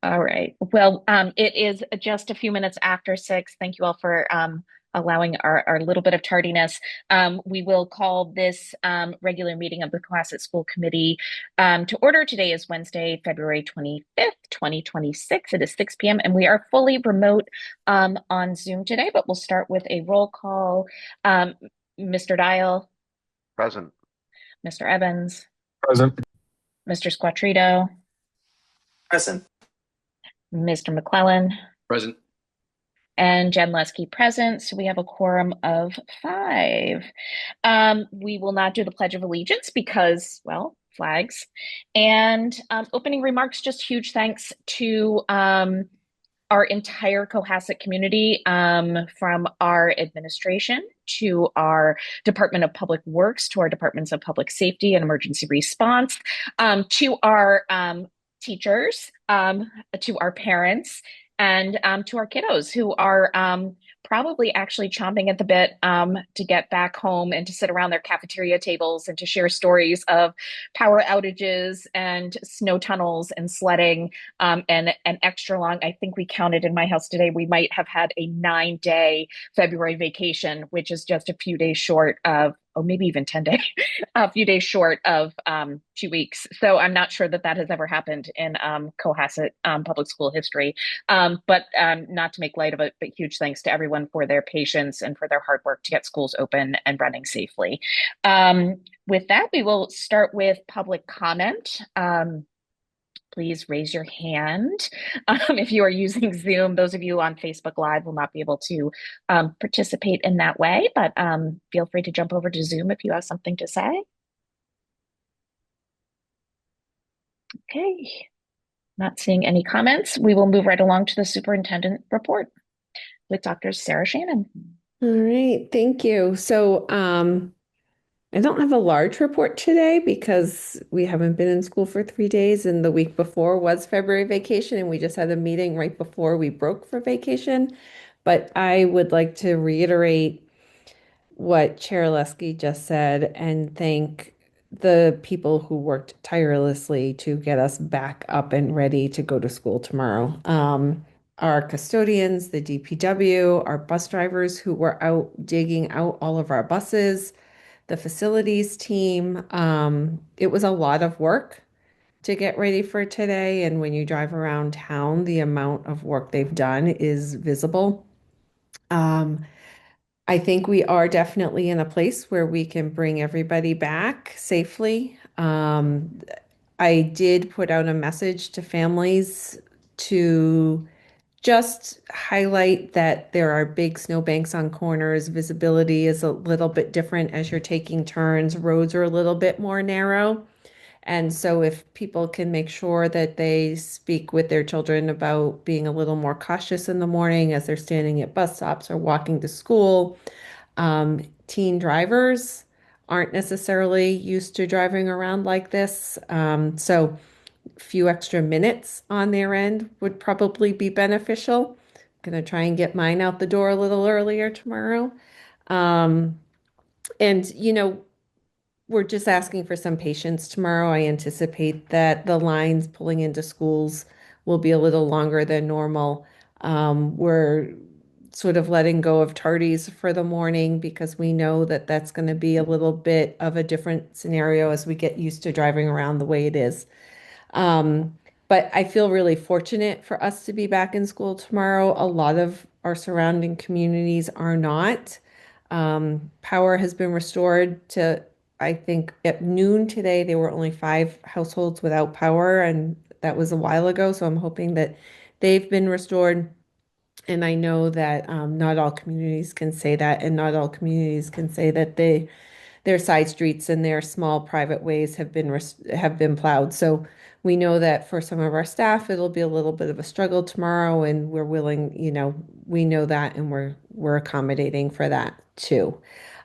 All right. Well, it is just a few minutes after 6. Thank you all for allowing our little bit of tardiness. We will call this regular meeting of the Cohasset School Committee to order. Today is Wednesday, February 25th, 2026. It is 6 p.m. and we are fully remote on Zoom today, but we'll start with a roll call. Um, Mr. Dial, Present. Mr. Evans, Present. Mr. Squattrito, Present. Mr. McClellan. Present. And Jen Lesky present, so we have a quorum of 5. We will not do the Pledge of Allegiance because, well, flags. And opening remarks, just huge thanks to our entire Cohasset community, from our administration to our Department of Public Works, to our Departments of Public Safety and Emergency Response, to our teachers, to our parents, and to our kiddos who are probably actually chomping at the bit to get back home and to sit around their cafeteria tables and to share stories of power outages and snow tunnels and sledding, and an extra long, I think we counted in my house today, we might have had a 9-day February vacation, which is just a few days short of, or maybe even 10 days, a few days short of 2 weeks. So I'm not sure that that has ever happened in Cohasset public school history. But not to make light of it, but huge thanks to everyone for their patience and for their hard work to get schools open and running safely. With that, we will start with public comment. Please raise your hand. If you are using Zoom, those of you on Facebook Live will not be able to participate in that way, but feel free to jump over to Zoom if you have something to say. Okay, not seeing any comments. We will move right along to the superintendent report with Dr. Sarah Shannon. All right, thank you. I don't have a large report today because we haven't been in school for 3 days, and the week before was February vacation, and we just had a meeting right before we broke for vacation. But I would like to reiterate what Chair Lesky just said and thank the people who worked tirelessly to get us back up and ready to go to school tomorrow. Our custodians, the DPW, our bus drivers who were out digging out all of our buses, the facilities team. It was a lot of work to get ready for today. And when you drive around town, the amount of work they've done is visible. Um, I think we are definitely in a place where we can bring everybody back safely. I did put out a message to families to just highlight that there are big snowbanks on corners. Visibility is a little bit different as you're taking turns. Roads are a little bit more narrow. And so if people can make sure that they speak with their children about being a little more cautious in the morning as they're standing at bus stops or walking to school. Teen drivers aren't necessarily used to driving around like this. So a few extra minutes on their end would probably be beneficial. I'm going to try and get mine out the door a little earlier tomorrow. Um, and we're just asking for some patience tomorrow. I anticipate that the lines pulling into schools will be a little longer than normal. We're sort of letting go of tardies for the morning because we know that that's going to be a little bit of a different scenario as we get used to driving around the way it is. Um, but I feel really fortunate for us to be back in school tomorrow. A lot of our surrounding communities are not. Power has been restored to, I think, at noon today, there were only 5 households without power, and that was a while ago. So I'm hoping that they've been restored. And I know that not all communities can say that, and not all communities can say that their side streets and their small private ways have been plowed. So we know that for some of our staff, it'll be a little bit of a struggle tomorrow, and we're willing, we know that, and we're accommodating for that too.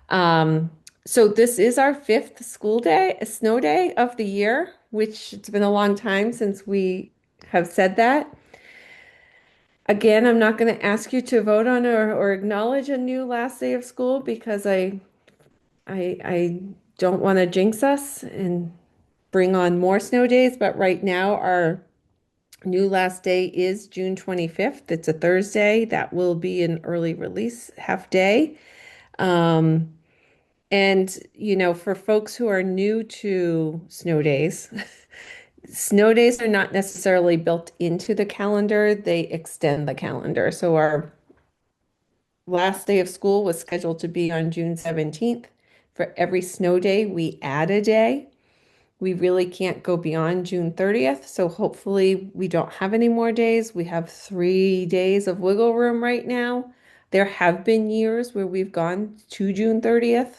Um, so this is our fifth snow day of the year, which it's been a long time since we have said that. Again, I'm not going to ask you to vote on or acknowledge a new last day of school because I don't want to jinx us and bring on more snow days, but right now New last day is June 25th. It's a Thursday. That will be an early release half day. Um, and, for folks who are new to snow days, snow days are not necessarily built into the calendar, they extend the calendar. So our last day of school was scheduled to be on June 17th. For every snow day, we add a day. We really can't go beyond June 30th, so hopefully we don't have any more days. We have 3 days of wiggle room right now. There have been years where we've gone to June 30th,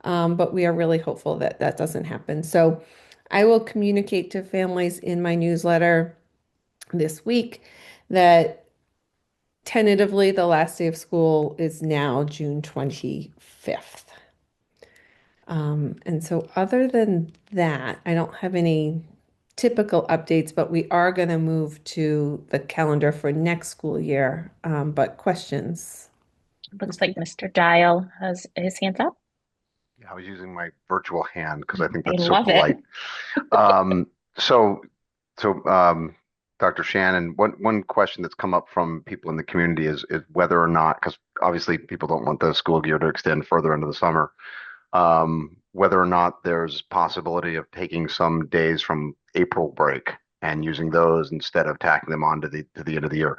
but we are really hopeful that that doesn't happen. So I will communicate to families in my newsletter this week that tentatively the last day of school is now June 25th. And so other than that, I don't have any typical updates, but we are going to move to the calendar for next school year. But questions? Looks like Mr. Dial has his hands up. Yeah, I was using my virtual hand because I think I that's so love it. polite. Um, so, so, Dr. Shannon, one question that's come up from people in the community is whether or not, because obviously people don't want the school year to extend further into the summer, whether or not there's possibility of taking some days from April break and using those instead of tacking them on to the end of the year.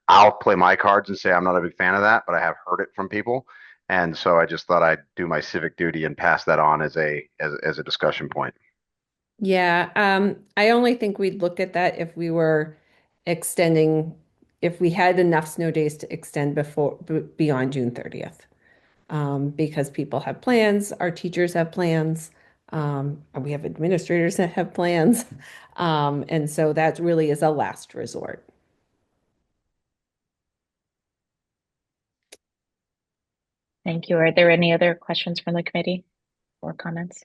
I'll play my cards and say I'm not a big fan of that, but I have heard it from people. And so I just thought I'd do my civic duty and pass that on as a discussion point. Yeah, I only think we'd look at that if we were extending, if we had enough snow days to extend beyond June 30th. Because people have plans, our teachers have plans, and we have administrators that have plans. And so that really is a last resort. Thank you. Are there any other questions from the committee or comments?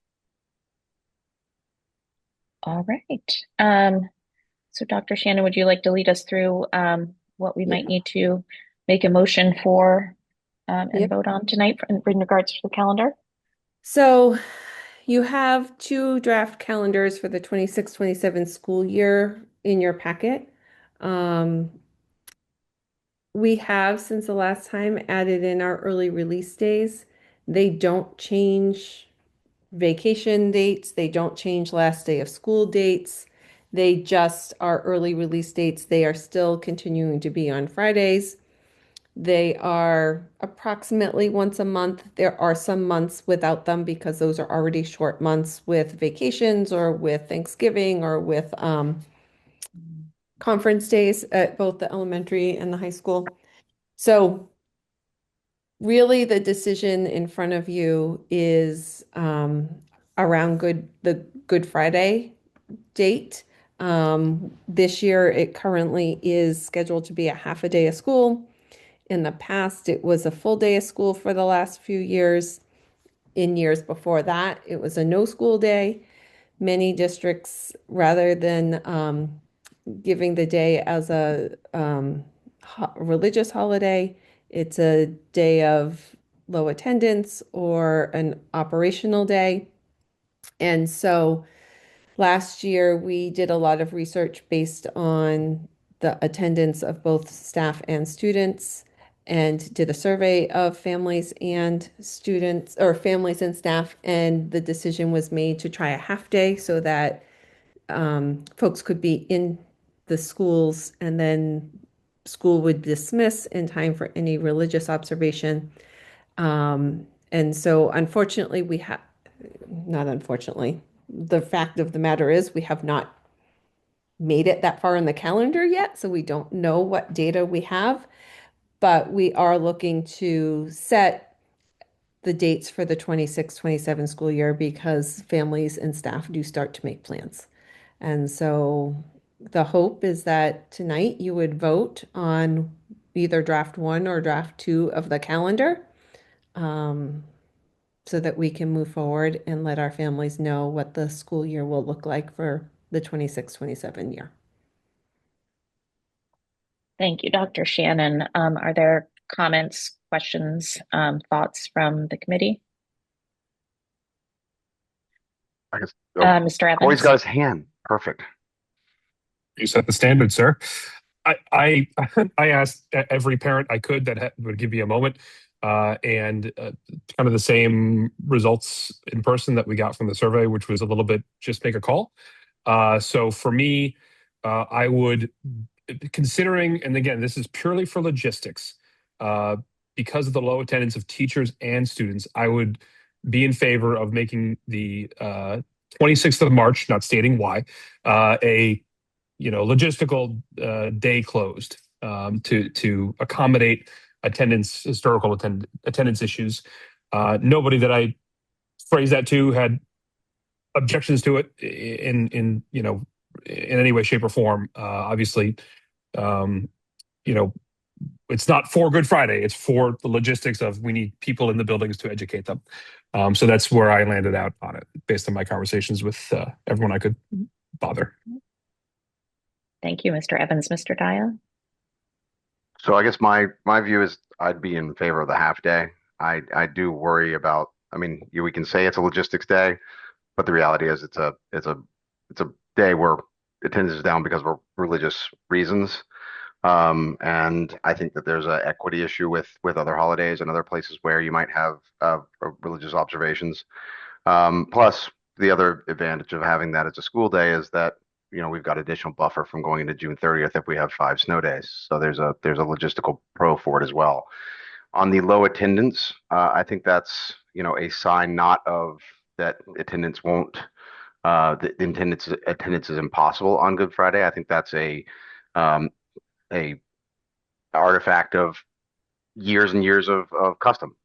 All right. So Dr. Shannon, would you like to lead us through what we might Yeah. need to make a motion for and Yep. vote on tonight in regards to the calendar? So you have two draft calendars for the 26-27 school year in your packet. Um, we have, since the last time, added in our early release days. They don't change vacation dates. They don't change last day of school dates. They just are early release dates. They are still continuing to be on Fridays. They are approximately once a month. There are some months without them because those are already short months with vacations or with Thanksgiving or with conference days at both the elementary and the high school. So really, the decision in front of you is around the Good Friday date. This year, it currently is scheduled to be a half a day of school. In the past, it was a full day of school for the last few years. In years before that, it was a no school day. Many districts, rather than giving the day as a religious holiday. It's a day of low attendance or an operational day. And so last year we did a lot of research based on the attendance of both staff and students and did a survey of families and students or families and staff. And the decision was made to try a half day so that folks could be in the schools and then school would dismiss in time for any religious observation. And so unfortunately, not unfortunately, the fact of the matter is we have not made it that far in the calendar yet, so we don't know what data we have, but we are looking to set the dates for the 26-27 school year because families and staff do start to make plans. And so the hope is that tonight you would vote on either draft one or draft two of the calendar, so that we can move forward and let our families know what the school year will look like for the 26-27 year. Thank you, Dr. Shannon. Are there comments, questions, thoughts from the committee? I guess, oh, Mr. Corey's Evans? got his hand. Perfect. You set the standard, sir. I I asked every parent I could that would give me a moment, and kind of the same results in person that we got from the survey, which was a little bit just make a call. So for me, I would, considering, and again, this is purely for logistics, uh, because of the low attendance of teachers and students, I would be in favor of making the 26th of March, not stating why, a logistical day closed, to accommodate attendance issues. Nobody that I phrased that to had objections to it in any way, shape, or form. Obviously, um, you know, it's not for Good Friday. It's for the logistics of we need people in the buildings to educate them. So that's where I landed out on it based on my conversations with everyone I could bother. Thank you, Mr. Evans. Mr. Daya? So I guess my view is I'd be in favor of the half day. I do worry about. I mean, we can say it's a logistics day, but the reality is it's a day where attendance is down because of religious reasons. And I think that there's an equity issue with other holidays and other places where you might have religious observations. Plus, the other advantage of having that as a school day is that we've got additional buffer from going into June 30th if we have 5 snow days. So there's a logistical pro for it as well. On the low attendance, I think that's a sign not of that attendance won't the attendance is impossible on Good Friday. I think that's um, a artifact of years and years of custom.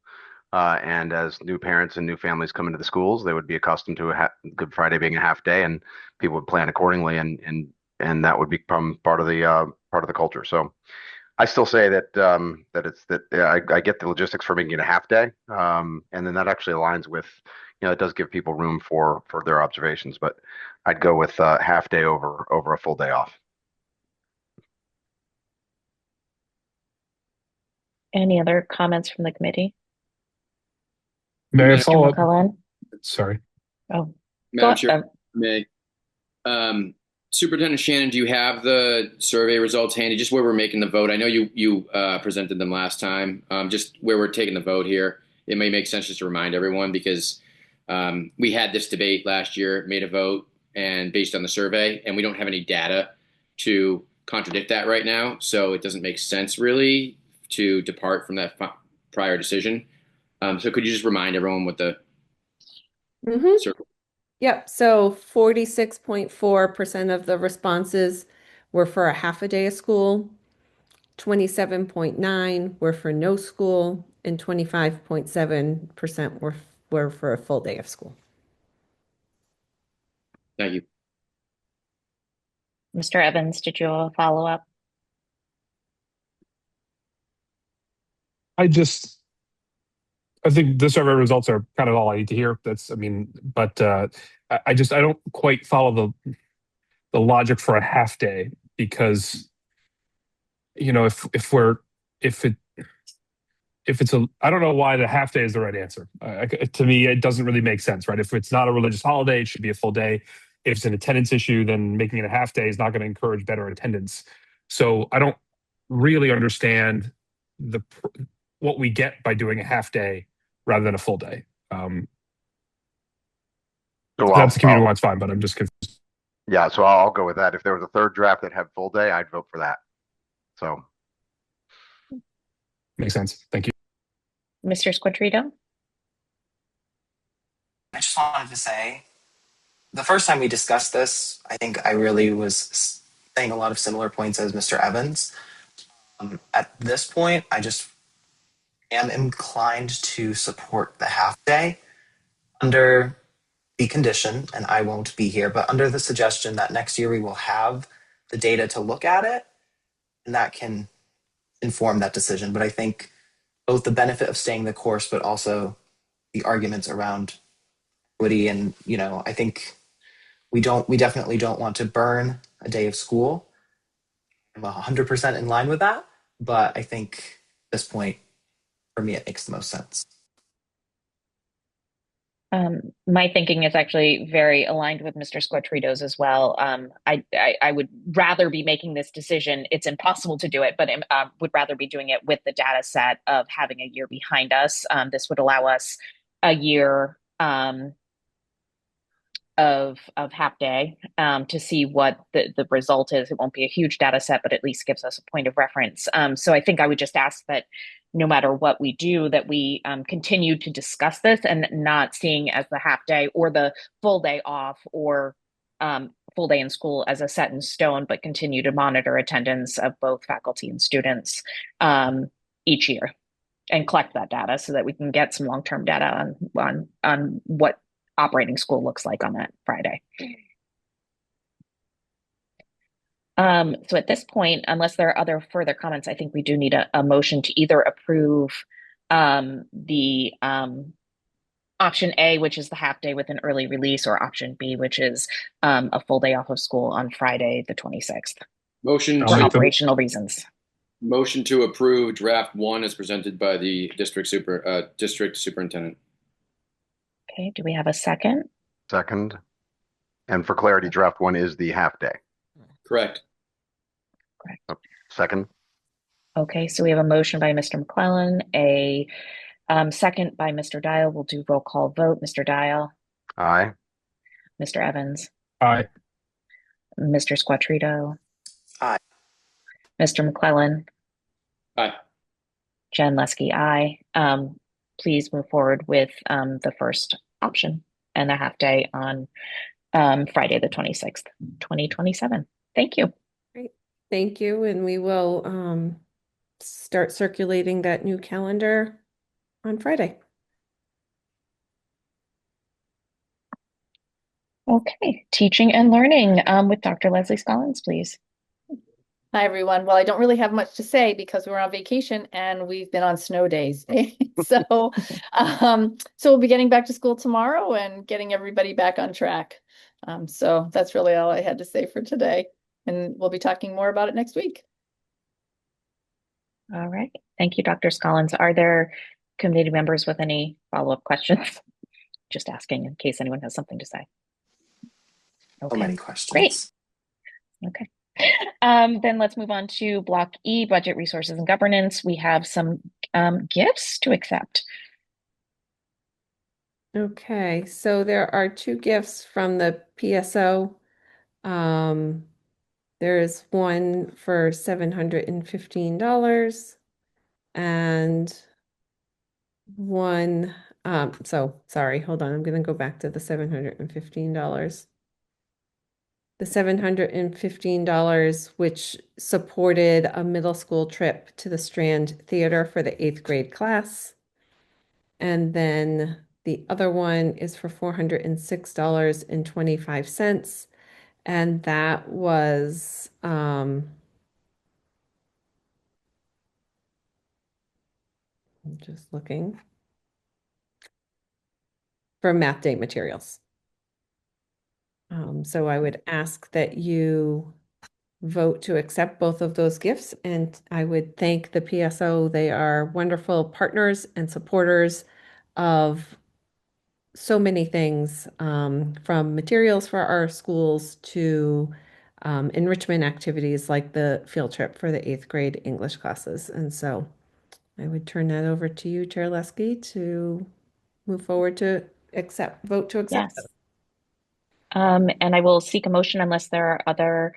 And as new parents and new families come into the schools, they would be accustomed to Good Friday being a half day, and people would plan accordingly, and that would become part of the culture. So I still say that I get the logistics for making it a half day, and then that actually aligns with it does give people room for their observations, but I'd go with half day over a full day off. Any other comments from the committee? May I Mr. follow up? McClellan? Sorry. Oh, Madam go Chair, ahead. may. Superintendent Shannon, do you have the survey results handy, just where we're making the vote? I know you presented them last time, just where we're taking the vote here. It may make sense just to remind everyone because we had this debate last year, made a vote, and based on the survey, and we don't have any data to contradict that right now. So it doesn't make sense really to depart from that prior decision. So could you just remind everyone what the survey? Yep, so 46.4% of the responses were for a half a day of school, 27.9 were for no school, and 25.7% were for a full day of school. Thank you. Mr. Evans, did you have a follow up? I think the survey results are kind of all I need to hear. But I don't quite follow the logic for a half day because, if it's I don't know why the half day is the right answer. To me, it doesn't really make sense, right? If it's not a religious holiday, it should be a full day. If it's an attendance issue, then making it a half day is not going to encourage better attendance. So I don't really understand what we get by doing a half day rather than a full day. So That's the community wants fine, but I'm just confused. Yeah, so I'll go with that. If there was a third draft that had full day, I'd vote for that. So Makes sense. Thank you. Mr. Squatrito? I just wanted to say, the first time we discussed this, I think I really was saying a lot of similar points as Mr. Evans. At this point, I just am inclined to support the half day under the condition, and I won't be here, but under the suggestion that next year we will have the data to look at it, and that can inform that decision. But I think both the benefit of staying the course, but also the arguments around equity, and I think we definitely don't want to burn a day of school. I'm 100% in line with that, but I think at this point, for me, it makes the most sense. My thinking is actually very aligned with Mr. Squattrito's as well. I would rather be making this decision. It's impossible to do it, but would rather be doing it with the data set of having a year behind us. This would allow us a year of half day to see what the result is. It won't be a huge data set, but at least gives us a point of reference. So I think I would just ask that no matter what we do, that we continue to discuss this and not seeing as the half day or the full day off or full day in school as a set in stone, but continue to monitor attendance of both faculty and students each year and collect that data so that we can get some long-term data on what operating school looks like on that Friday. So at this point, unless there are other further comments, I think we do need a motion to either approve the option A, which is the half day with an early release, or option B, which is a full day off of school on Friday, the 26th, Motion for to operational reasons. motion to approve draft 1 as presented by the district superintendent. Okay, do we have a second? Second. And for clarity, draft 1 is the half day. Correct. Second. Okay, so we have a motion by Mr. McClellan, a second by Mr. Dial. We'll do roll call vote. Mr. Dial, Aye. Mr. Evans, Aye. Mr. Squattrito, Aye. Mr. McClellan, Aye. Jen Leske, aye. Please move forward with the first option and a half day on Friday, the 26th, 2027. Thank you. Great. Thank you. And we will start circulating that new calendar on Friday. Okay, teaching and learning with Dr. Leslie Scollins, please. Hi, everyone. Well, I don't really have much to say because we're on vacation and we've been on snow days. So we'll be getting back to school tomorrow and getting everybody back on track. So that's really all I had to say for today. And we'll be talking more about it next week. All right. Thank you, Dr. Scollins. Are there committee members with any follow-up questions? Just asking in case anyone has something to say. So Okay, many questions. great. Okay. Then let's move on to Block E, Budget, Resources, and Governance. We have some gifts to accept. Okay, so there are 2 gifts from the PSO. There is one for $715 and one, sorry, hold on, I'm going to go back to the $715. The $715, which supported a middle school trip to the Strand Theater for the 8th grade class. And then the other one is for $406.25. And that was I'm just looking for math day materials. So I would ask that you vote to accept both of those gifts, and I would thank the PSO. They are wonderful partners and supporters of so many things, from materials for our schools to enrichment activities like the field trip for the 8th grade English classes. And so I would turn that over to you, Chair Leske, to move forward to vote to accept. Yes. And I will seek a motion unless there are other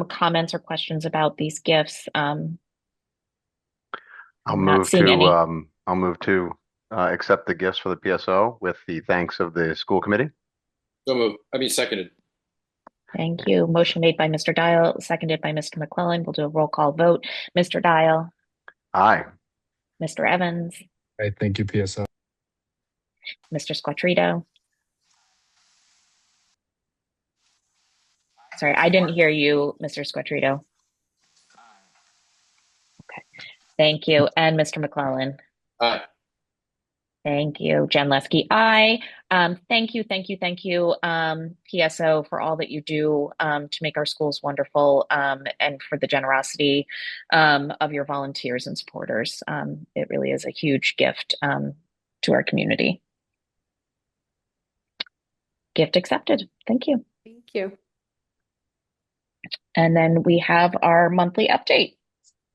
comments or questions about these gifts. I'll move to accept the gifts for the PSO with the thanks of the school committee. Seconded. Thank you. Motion made by Mr. Dial, seconded by Mr. McClellan. We'll do a roll call vote. Mr. Dial. Aye. Mr. Evans. Aye. Thank you, PSO. Mr. Squattrito. Sorry, I didn't hear you, Mr. Squattrito. Okay, thank you. And Mr. McClellan. Aye. Thank you. Jen Leske, aye. Thank you, PSO, for all that you do to make our schools wonderful, and for the generosity of your volunteers and supporters. It really is a huge gift to our community. gift accepted. Thank you. Thank you. And then we have our monthly update.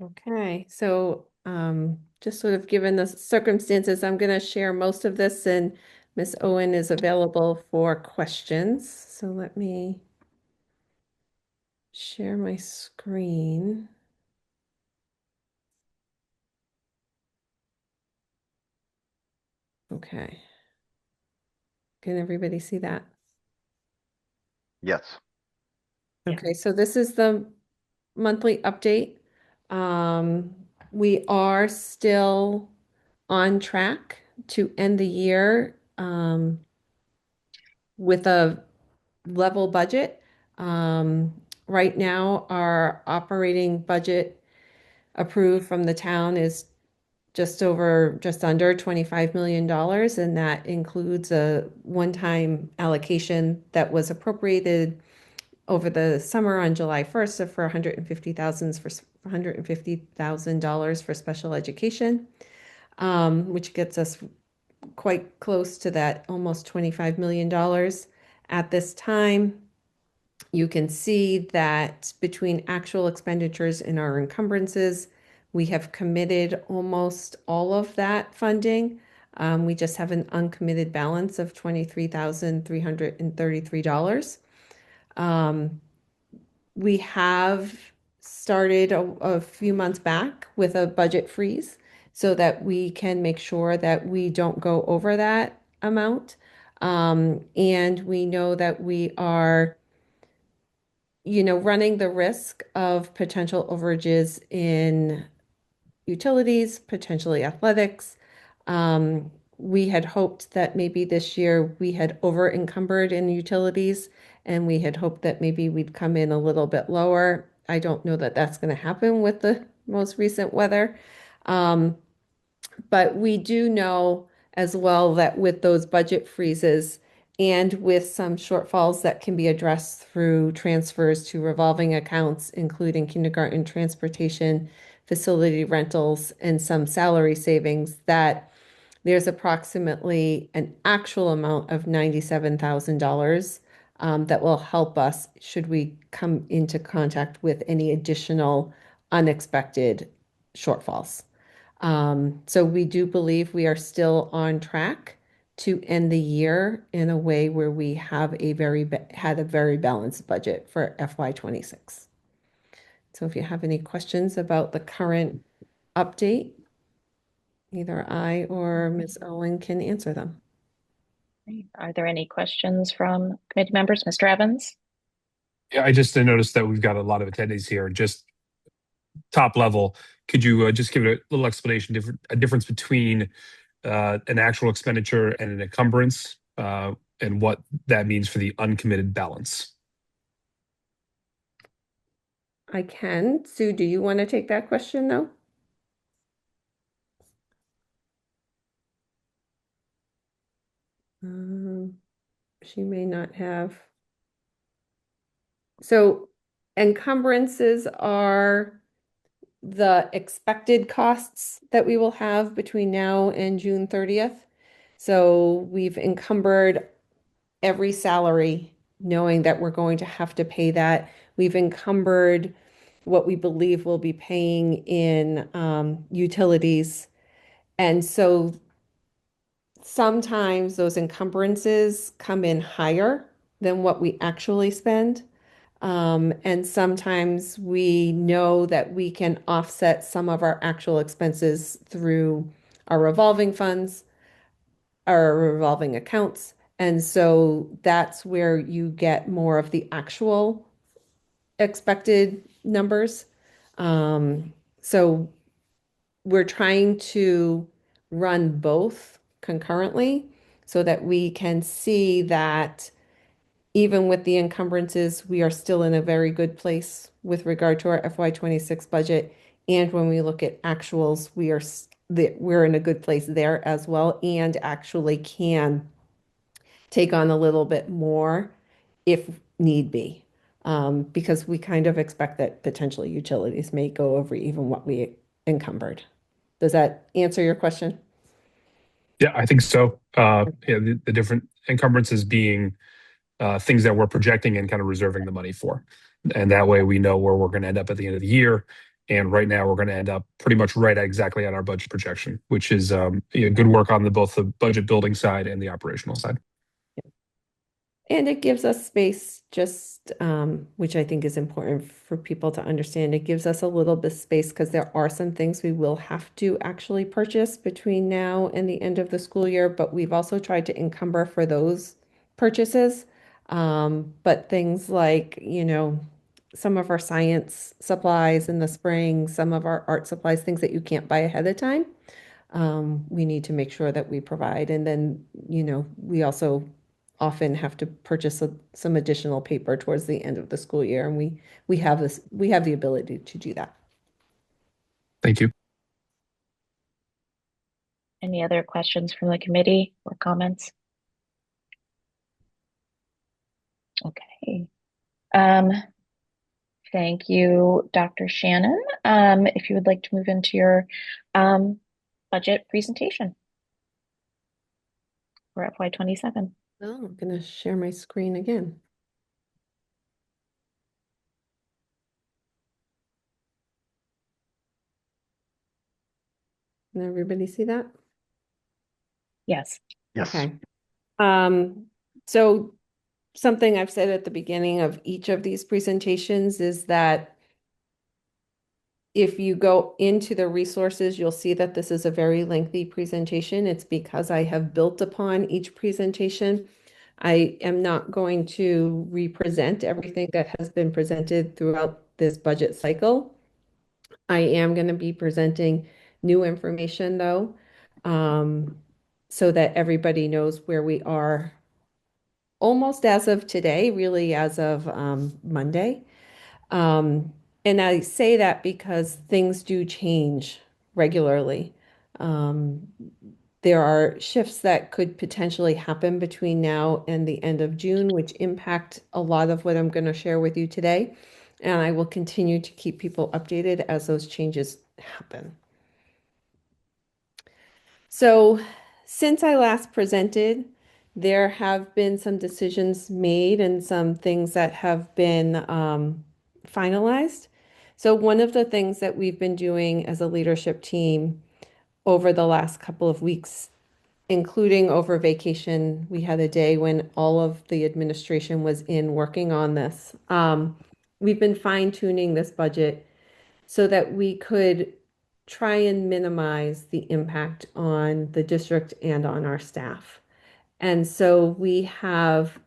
Okay, so just sort of given the circumstances, I'm going to share most of this, and Miss Owen is available for questions. So let me share my screen. Okay. Can everybody see that? Yes. Okay, so this is the monthly update. We are still on track to end the year with a level budget. Right now, our operating budget approved from the town is just under $25 million, and that includes a one-time allocation that was appropriated over the summer on July 1st for $150,000 for special education, which gets us quite close to that almost $25 million. At this time, you can see that between actual expenditures and our encumbrances, we have committed almost all of that funding. We just have an uncommitted balance of $23,333. We have started a few months back with a budget freeze so that we can make sure that we don't go over that amount. And we know that we are, running the risk of potential overages in utilities, potentially athletics. We had hoped that maybe this year we had over encumbered in utilities, and we had hoped that maybe we'd come in a little bit lower. I don't know that that's going to happen with the most recent weather. But we do know as well that with those budget freezes and with some shortfalls that can be addressed through transfers to revolving accounts, including kindergarten transportation, facility rentals, and some salary savings, that there's approximately an actual amount of $97,000 that will help us should we come into contact with any additional unexpected shortfalls. So we do believe we are still on track to end the year in a way where we have had a very balanced budget for FY26. So if you have any questions about the current update, either I or Ms. Owen can answer them. Are there any questions from committee members? Mr. Evans? Yeah, I just noticed that we've got a lot of attendees here. Just top level, could you just give a little explanation, a difference between an actual expenditure and an encumbrance, and what that means for the uncommitted balance? I can. Sue, do you want to take that question though? She may not have. So encumbrances are the expected costs that we will have between now and June 30th. So we've encumbered every salary, knowing that we're going to have to pay that. We've encumbered what we believe we'll be paying in utilities. And so sometimes those encumbrances come in higher than what we actually spend. And sometimes we know that we can offset some of our actual expenses through our revolving funds, our revolving accounts. And so that's where you get more of the actual expected numbers. So we're trying to run both concurrently so that we can see that even with the encumbrances, we are still in a very good place with regard to our FY26 budget. And when we look at actuals, we're in a good place there as well, and actually can take on a little bit more if need be. Because we kind of expect that potentially utilities may go over even what we encumbered. Does that answer your question? Yeah, I think so. Yeah, the different encumbrances being things that we're projecting and kind of reserving the money for. And that way we know where we're going to end up at the end of the year. And right now we're going to end up pretty much right exactly at our budget projection, which is good work on both the budget building side and the operational side. And it gives us space just, which I think is important for people to understand. It gives us a little bit of space because there are some things we will have to actually purchase between now and the end of the school year, but we've also tried to encumber for those purchases. But things like, some of our science supplies in the spring, some of our art supplies, things that you can't buy ahead of time, we need to make sure that we provide. And then, we also often have to purchase some additional paper towards the end of the school year, and we have the ability to do that. Thank you. Any other questions from the committee or comments? Okay. Thank you, Dr. Shannon. If you would like to move into your budget presentation for FY27. Oh, I'm going to share my screen again. Can everybody see that? Yes. Yes. Okay. So something I've said at the beginning of each of these presentations is that if you go into the resources, you'll see that this is a very lengthy presentation. It's because I have built upon each presentation. I am not going to represent everything that has been presented throughout this budget cycle. I am going to be presenting new information though, so that everybody knows where we are almost as of today, really as of Monday. And I say that because things do change regularly. There are shifts that could potentially happen between now and the end of June, which impact a lot of what I'm going to share with you today. And I will continue to keep people updated as those changes happen. So since I last presented, there have been some decisions made and some things that have been finalized. So one of the things that we've been doing as a leadership team over the last couple of weeks, including over vacation, we had a day when all of the administration was in working on this. We've been fine-tuning this budget so that we could try and minimize the impact on the district and on our staff. And so we have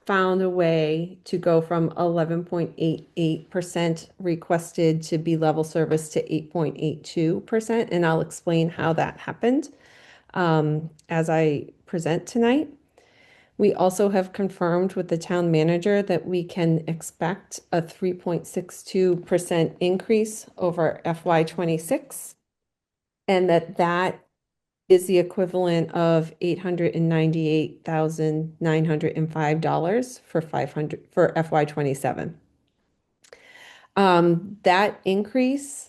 found a way to go from 11.88% requested to be level service to 8.82%. And I'll explain how that happened as I present tonight. We also have confirmed with the town manager that we can expect a 3.62% increase over FY26, and that is the equivalent of $898,905 for FY27. That increase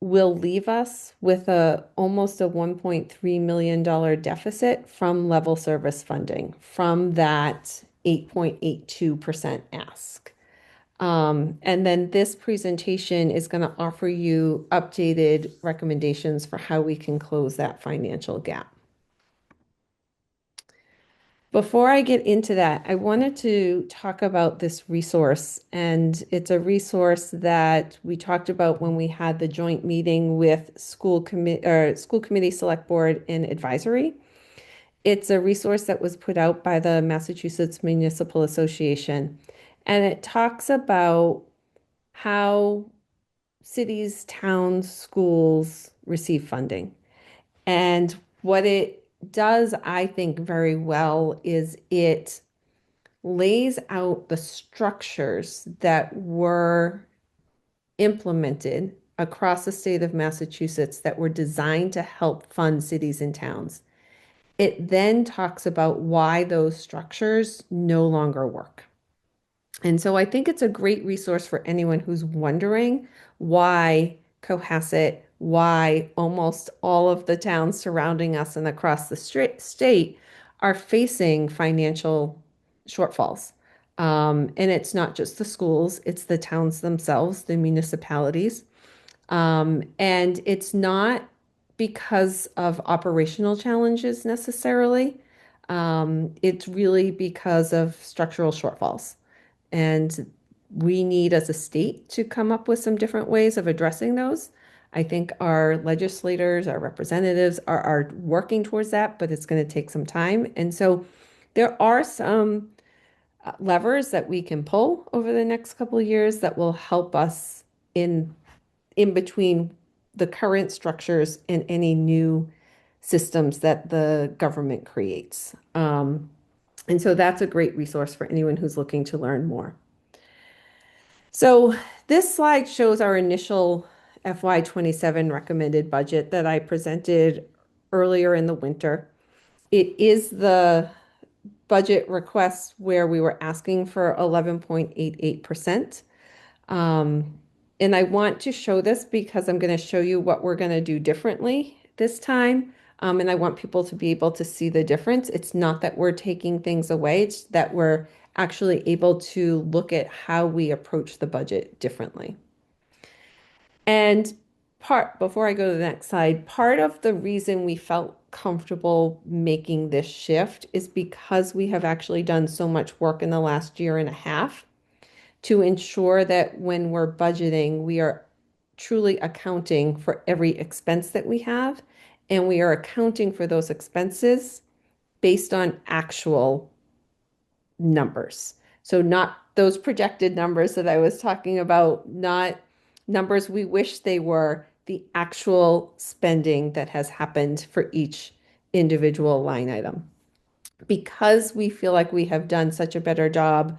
will leave us with almost a $1.3 million deficit from level service funding from that 8.82% ask. And then this presentation is going to offer you updated recommendations for how we can close that financial gap. Before I get into that, I wanted to talk about this resource, and it's a resource that we talked about when we had the joint meeting with school committee, select board, and advisory. It's a resource that was put out by the Massachusetts Municipal Association, and it talks about how cities, towns, schools receive funding. And what it does, I think, very well is it lays out the structures that were implemented across the state of Massachusetts that were designed to help fund cities and towns. It then talks about why those structures no longer work. And so I think it's a great resource for anyone who's wondering why Cohasset, why almost all of the towns surrounding us and across the state are facing financial shortfalls. And it's not just the schools, it's the towns themselves, the municipalities. And it's not because of operational challenges necessarily. It's really because of structural shortfalls. And we need, as a state, to come up with some different ways of addressing those. I think our legislators, our representatives are working towards that, but it's going to take some time. And so there are some levers that we can pull over the next couple of years that will help us in between the current structures and any new systems that the government creates. And so that's a great resource for anyone who's looking to learn more. So this slide shows our initial FY27 recommended budget that I presented earlier in the winter. It is the budget request where we were asking for 11.88%. And I want to show this because I'm going to show you what we're going to do differently this time. And I want people to be able to see the difference. It's not that we're taking things away, it's that we're actually able to look at how we approach the budget differently. And before I go to the next slide, part of the reason we felt comfortable making this shift is because we have actually done so much work in the last year and a half to ensure that when we're budgeting, we are truly accounting for every expense that we have, and we are accounting for those expenses based on actual numbers. So not those projected numbers that I was talking about, not numbers we wish they were, the actual spending that has happened for each individual line item. Because we feel like we have done such a better job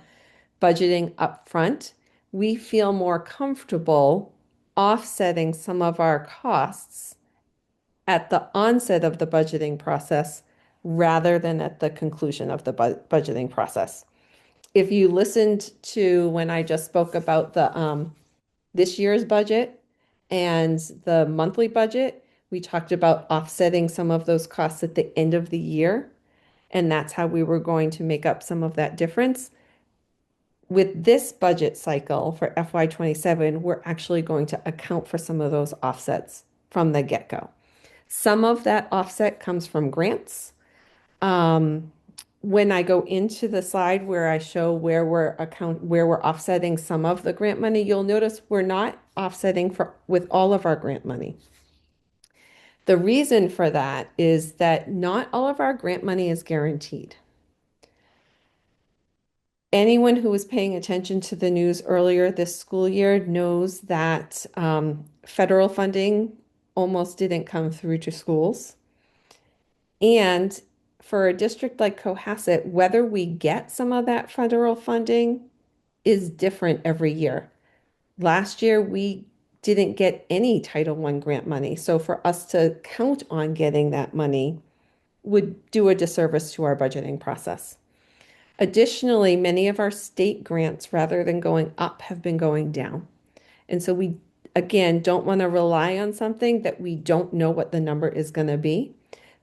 budgeting upfront, we feel more comfortable offsetting some of our costs at the onset of the budgeting process rather than at the conclusion of the budgeting process. If you listened to when I just spoke about the this year's budget and the monthly budget, we talked about offsetting some of those costs at the end of the year, and that's how we were going to make up some of that difference. With this budget cycle for FY27, we're actually going to account for some of those offsets from the get-go. Some of that offset comes from grants. When I go into the slide where I show where we're offsetting some of the grant money, you'll notice we're not offsetting with all of our grant money. The reason for that is that not all of our grant money is guaranteed. Anyone who was paying attention to the news earlier this school year knows that federal funding almost didn't come through to schools. And for a district like Cohasset, whether we get some of that federal funding is different every year. Last year, we didn't get any Title I grant money. So for us to count on getting that money would do a disservice to our budgeting process. Additionally, many of our state grants, rather than going up, have been going down. And so we, again, don't want to rely on something that we don't know what the number is going to be.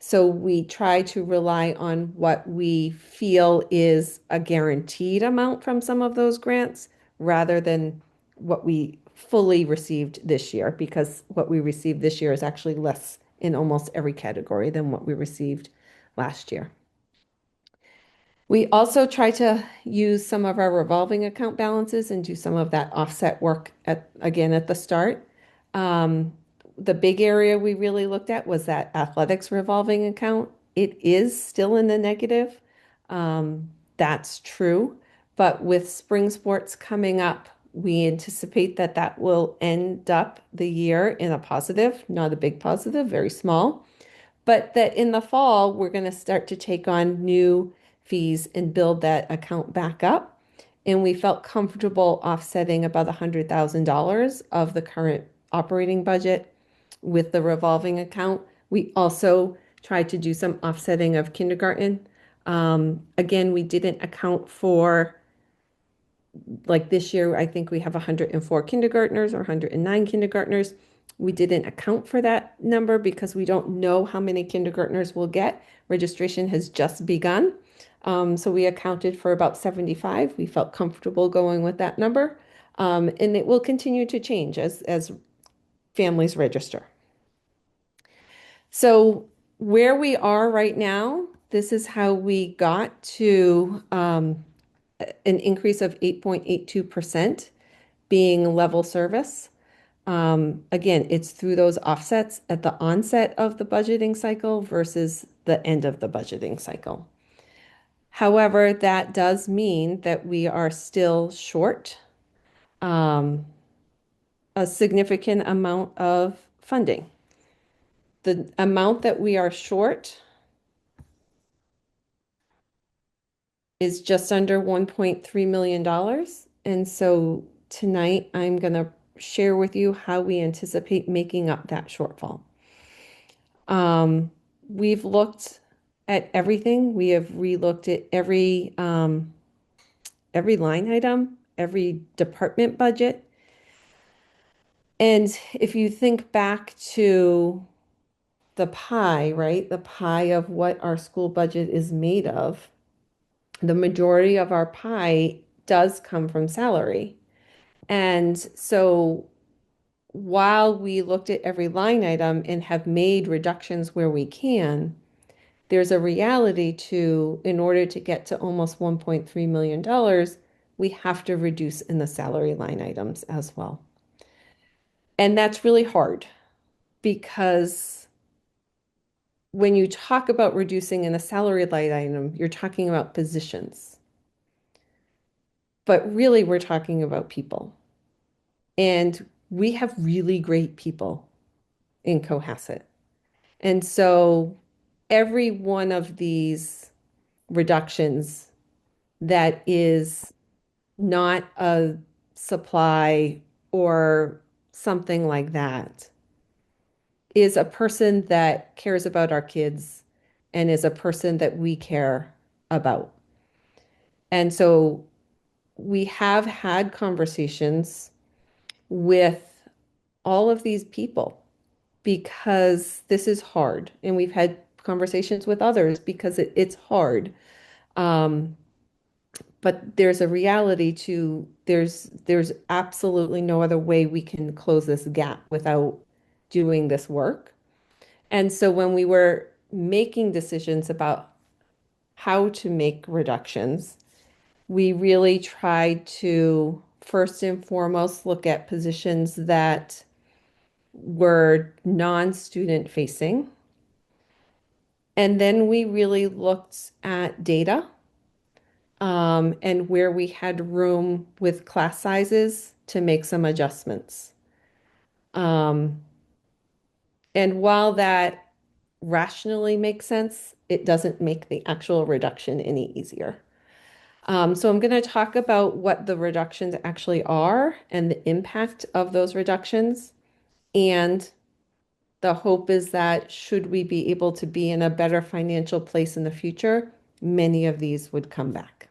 So we try to rely on what we feel is a guaranteed amount from some of those grants rather than what we fully received this year, because what we received this year is actually less in almost every category than what we received last year. We also try to use some of our revolving account balances and do some of that offset work again at the start. The big area we really looked at was that athletics revolving account. It is still in the negative. That's true. But with spring sports coming up, we anticipate that that will end up the year in a positive, not a big positive, very small. But that in the fall, we're going to start to take on new fees and build that account back up. And we felt comfortable offsetting about $100,000 of the current operating budget with the revolving account. We also tried to do some offsetting of kindergarten. Again, we didn't account for, like this year, I think we have 104 kindergartners or 109 kindergartners. We didn't account for that number because we don't know how many kindergartners we'll get. Registration has just begun. So we accounted for about 75. We felt comfortable going with that number. And it will continue to change as families register. So where we are right now, this is how we got to an increase of 8.82% being level service. Again, it's through those offsets at the onset of the budgeting cycle versus the end of the budgeting cycle. However, that does mean that we are still short a significant amount of funding. The amount that we are short is just under $1.3 million. And so tonight I'm going to share with you how we anticipate making up that shortfall. We've looked at everything. We have relooked at every line item, every department budget. And if you think back to the pie, right? The pie of what our school budget is made of, the majority of our pie does come from salary. And so while we looked at every line item and have made reductions where we can, there's a reality to, in order to get to almost $1.3 million, we have to reduce in the salary line items as well. And that's really hard because when you talk about reducing in a salary line item, you're talking about positions. But really, we're talking about people. And we have really great people in Cohasset. And so every one of these reductions that is not a supply or something like that is a person that cares about our kids and is a person that we care about. And so we have had conversations with all of these people because this is hard. And we've had conversations with others because it's hard. But there's a reality to there's absolutely no other way we can close this gap without doing this work. And so when we were making decisions about how to make reductions, we really tried to first and foremost look at positions that were non-student facing. And then we really looked at data and where we had room with class sizes to make some adjustments. And while that rationally makes sense, it doesn't make the actual reduction any easier. So I'm going to talk about what the reductions actually are and the impact of those reductions. And the hope is that should we be able to be in a better financial place in the future, many of these would come back.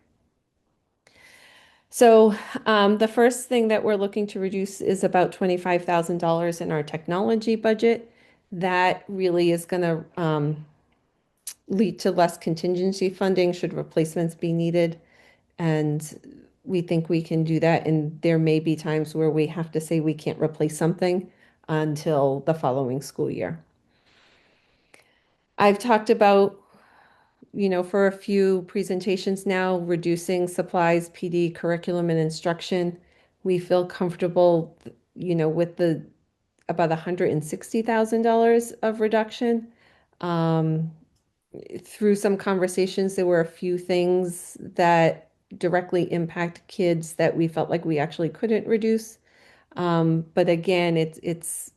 So the first thing that we're looking to reduce is about $25,000 in our technology budget. That really is going to lead to less contingency funding should replacements be needed. And we think we can do that. And there may be times where we have to say we can't replace something until the following school year. I've talked about, for a few presentations now, reducing supplies, PD, curriculum, and instruction. We feel comfortable, with the about $160,000 of reduction. Through some conversations, there were a few things that directly impact kids that we felt like we actually couldn't reduce. But again, it's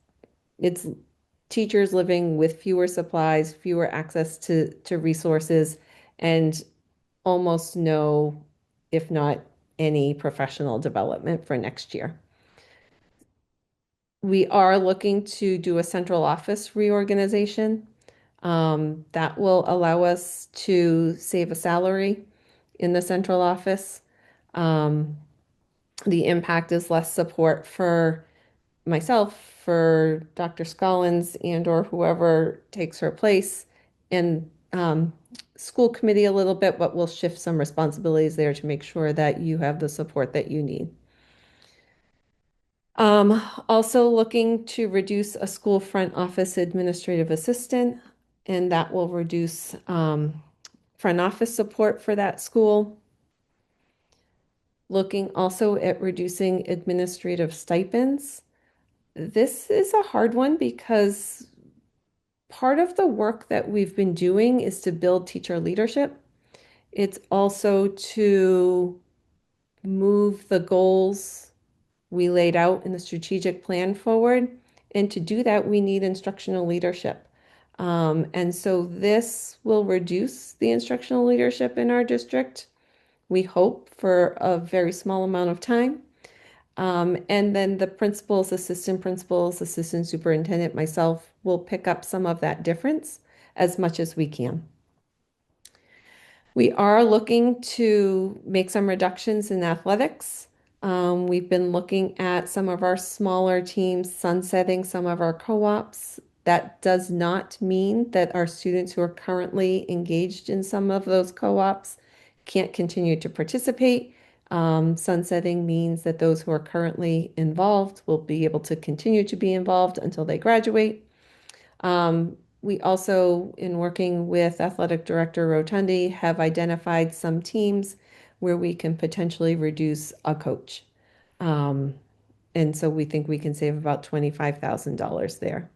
teachers living with fewer supplies, fewer access to resources, and almost no, if not any, professional development for next year. We are looking to do a central office reorganization. That will allow us to save a salary in the central office. The impact is less support for myself, for Dr. Scollins and or whoever takes her place. And school committee a little bit, but we'll shift some responsibilities there to make sure that you have the support that you need. Also looking to reduce a school front office administrative assistant, and that will reduce front office support for that school. Looking also at reducing administrative stipends. This is a hard one because part of the work that we've been doing is to build teacher leadership. It's also to move the goals we laid out in the strategic plan forward. And to do that, we need instructional leadership. And so this will reduce the instructional leadership in our district, we hope, for a very small amount of time. And then the principals, assistant superintendent, myself will pick up some of that difference as much as we can. We are looking to make some reductions in athletics. We've been looking at some of our smaller teams, sunsetting some of our co-ops. That does not mean that our students who are currently engaged in some of those co-ops can't continue to participate. Sunsetting means that those who are currently involved will be able to continue to be involved until they graduate. We also, in working with Athletic Director Rotundi, have identified some teams where we can potentially reduce a coach. And so we think we can save about $25,000 there.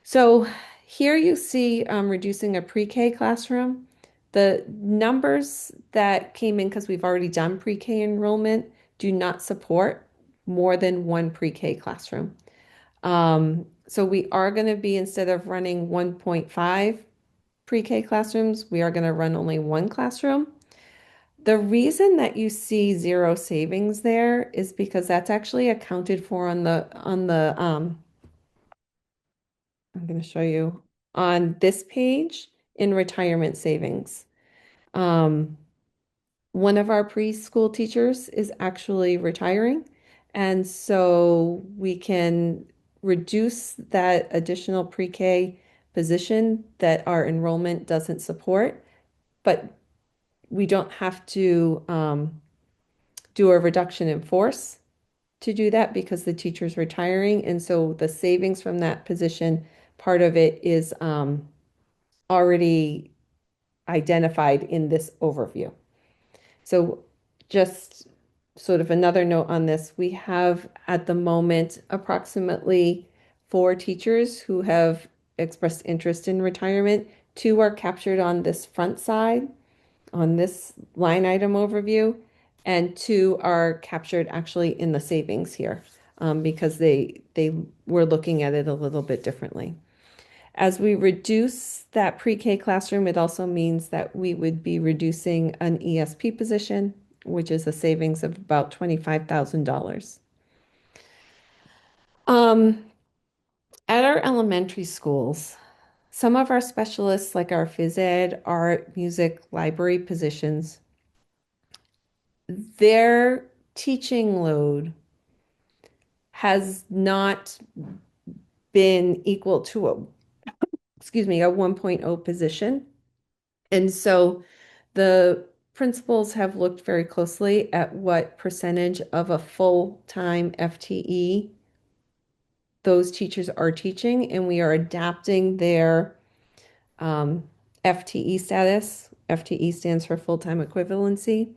So here you see reducing a pre-K classroom. The numbers that came in, because we've already done pre-K enrollment, do not support more than one pre-K classroom. So we are going to be, instead of running 1.5 pre-K classrooms, we are going to run only one classroom. The reason that you see zero savings there is because that's actually accounted for on the I'm going to show you on this page in retirement savings. One of our preschool teachers is actually retiring, and so we can reduce that additional pre-K position that our enrollment doesn't support, but we don't have to do a reduction in force to do that because the teacher's retiring. And so the savings from that position, part of it is already identified in this overview. So just sort of another note on this, we have at the moment approximately 4 teachers who have expressed interest in retirement. 2 are captured on this front side, on this line item overview, and 2 are captured actually in the savings here because they were looking at it a little bit differently. As we reduce that pre-K classroom, it also means that we would be reducing an ESP position, which is a savings of about $25,000. At our elementary schools, some of our specialists, like our phys ed, art, music, library positions, their teaching load has not been equal to a 1.0 position. And so the principals have looked very closely at what percentage of a full-time FTE those teachers are teaching, and we are adapting their FTE status. FTE stands for full-time equivalency.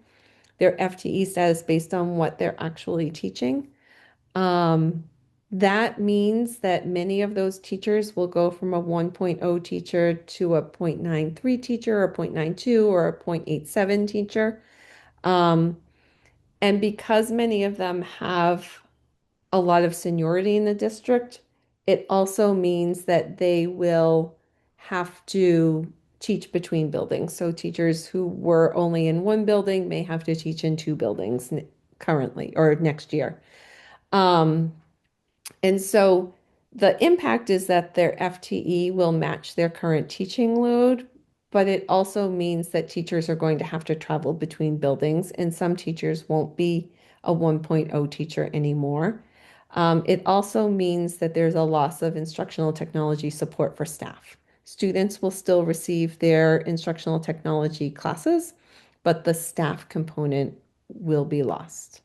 Their FTE status based on what they're actually teaching. That means that many of those teachers will go from a 1.0 teacher to a 0.93 teacher, or a 0.92, or a 0.87 teacher. And because many of them have a lot of seniority in the district, it also means that they will have to teach between buildings. So teachers who were only in one building may have to teach in 2 buildings currently or next year. And so the impact is that their FTE will match their current teaching load, but it also means that teachers are going to have to travel between buildings, and some teachers won't be a 1.0 teacher anymore. It also means that there's a loss of instructional technology support for staff. Students will still receive their instructional technology classes, but the staff component will be lost.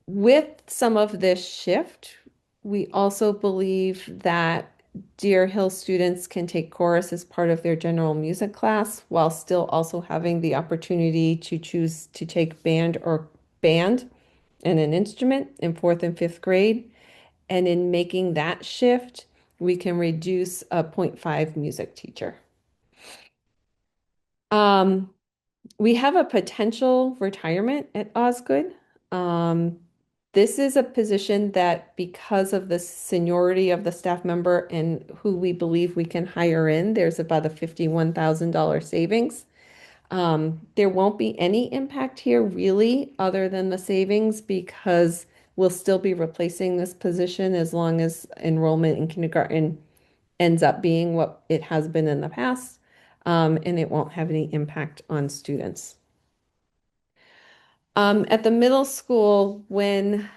With some of this shift, we also believe that Deer Hill students can take chorus as part of their general music class while still also having the opportunity to choose to take band and an instrument in fourth and fifth grade. And in making that shift, we can reduce a 0.5 music teacher. We have a potential retirement at Osgood. This is a position that, because of the seniority of the staff member and who we believe we can hire in, there's about a $51,000 savings. There won't be any impact here really other than the savings, because we'll still be replacing this position as long as enrollment in kindergarten ends up being what it has been in the past, and it won't have any impact on students. At the middle school, when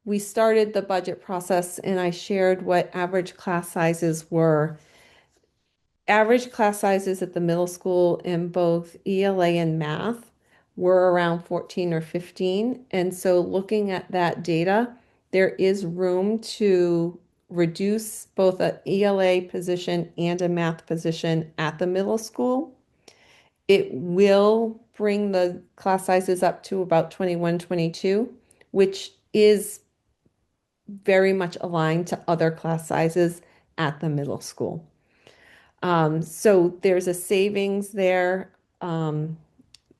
we started the budget process and I shared what average class sizes were, average class sizes at the middle school in both ELA and math were around 14 or 15. And so looking at that data, there is room to reduce both an ELA position and a math position at the middle school. It will bring the class sizes up to about 21, 22, which is very much aligned to other class sizes at the middle school. So there's a savings there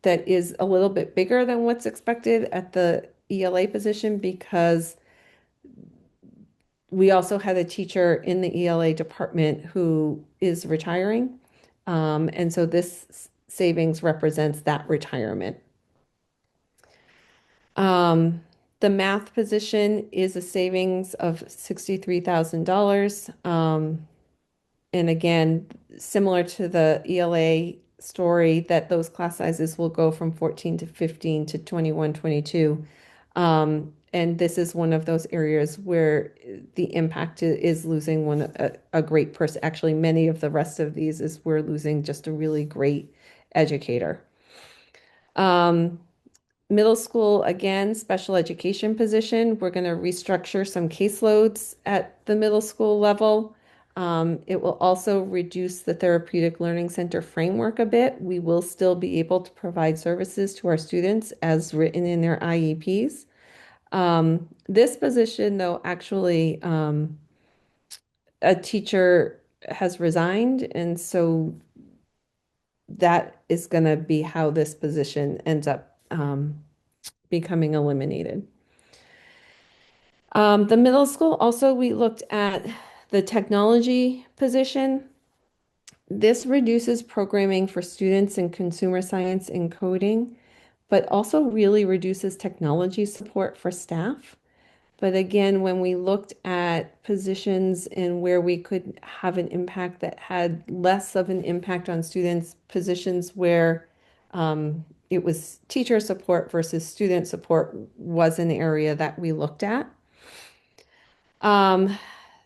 that is a little bit bigger than what's expected at the ELA position, because we also had a teacher in the ELA department who is retiring. And so this savings represents that retirement. The math position is a savings of $63,000. And again, similar to the ELA story, that those class sizes will go from 14 to 15 to 21, 22. And this is one of those areas where the impact is losing a great person. Actually, many of the rest of these is we're losing just a really great educator. Middle school, again, special education position. We're going to restructure some caseloads at the middle school level. It will also reduce the therapeutic learning center framework a bit. We will still be able to provide services to our students as written in their IEPs. This position, though, actually, a teacher has resigned, and so that is going to be how this position ends up becoming eliminated. The middle school, also, we looked at the technology position. This reduces programming for students in consumer science and coding, but also really reduces technology support for staff. But again, when we looked at positions and where we could have an impact that had less of an impact on students, positions where it was teacher support versus student support was an area that we looked at.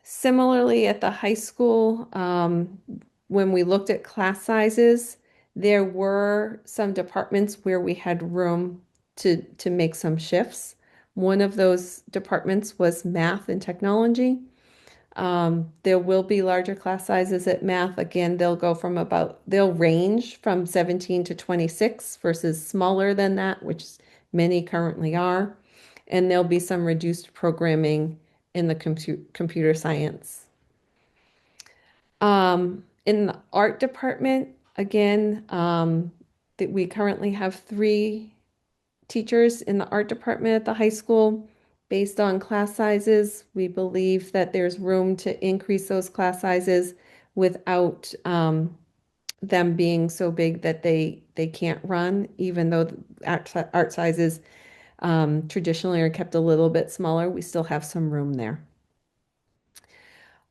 Similarly, at the high school, when we looked at class sizes, there were some departments where we had room to make some shifts. One of those departments was math and technology. There will be larger class sizes at math. Again, they'll range from 17 to 26 versus smaller than that, which many currently are. And there'll be some reduced programming in the computer science. In the art department, again, that we currently have 3 teachers in the art department at the high school. Based on class sizes, we believe that there's room to increase those class sizes without them being so big that they can't run, even though the art sizes traditionally are kept a little bit smaller. We still have some room there.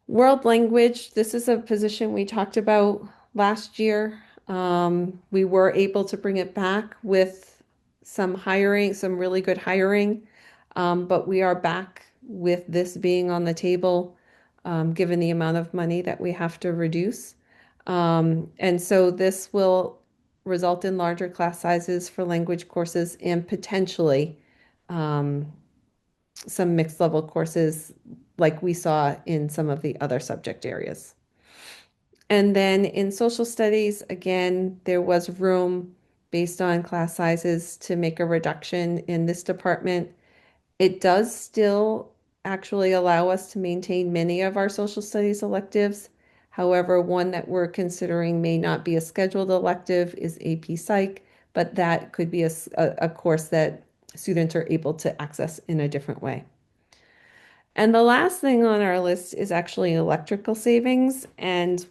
World language, this is a position we talked about last year. We were able to bring it back with some hiring, some really good hiring, but we are back with this being on the table. given the amount of money that we have to reduce. And so this will result in larger class sizes for language courses and potentially some mixed level courses like we saw in some of the other subject areas. And then in social studies, again, there was room based on class sizes to make a reduction in this department. It does still actually allow us to maintain many of our social studies electives. However, one that we're considering may not be a scheduled elective is AP Psych, but that could be a course that students are able to access in a different way. And the last thing on our list is actually electrical savings. And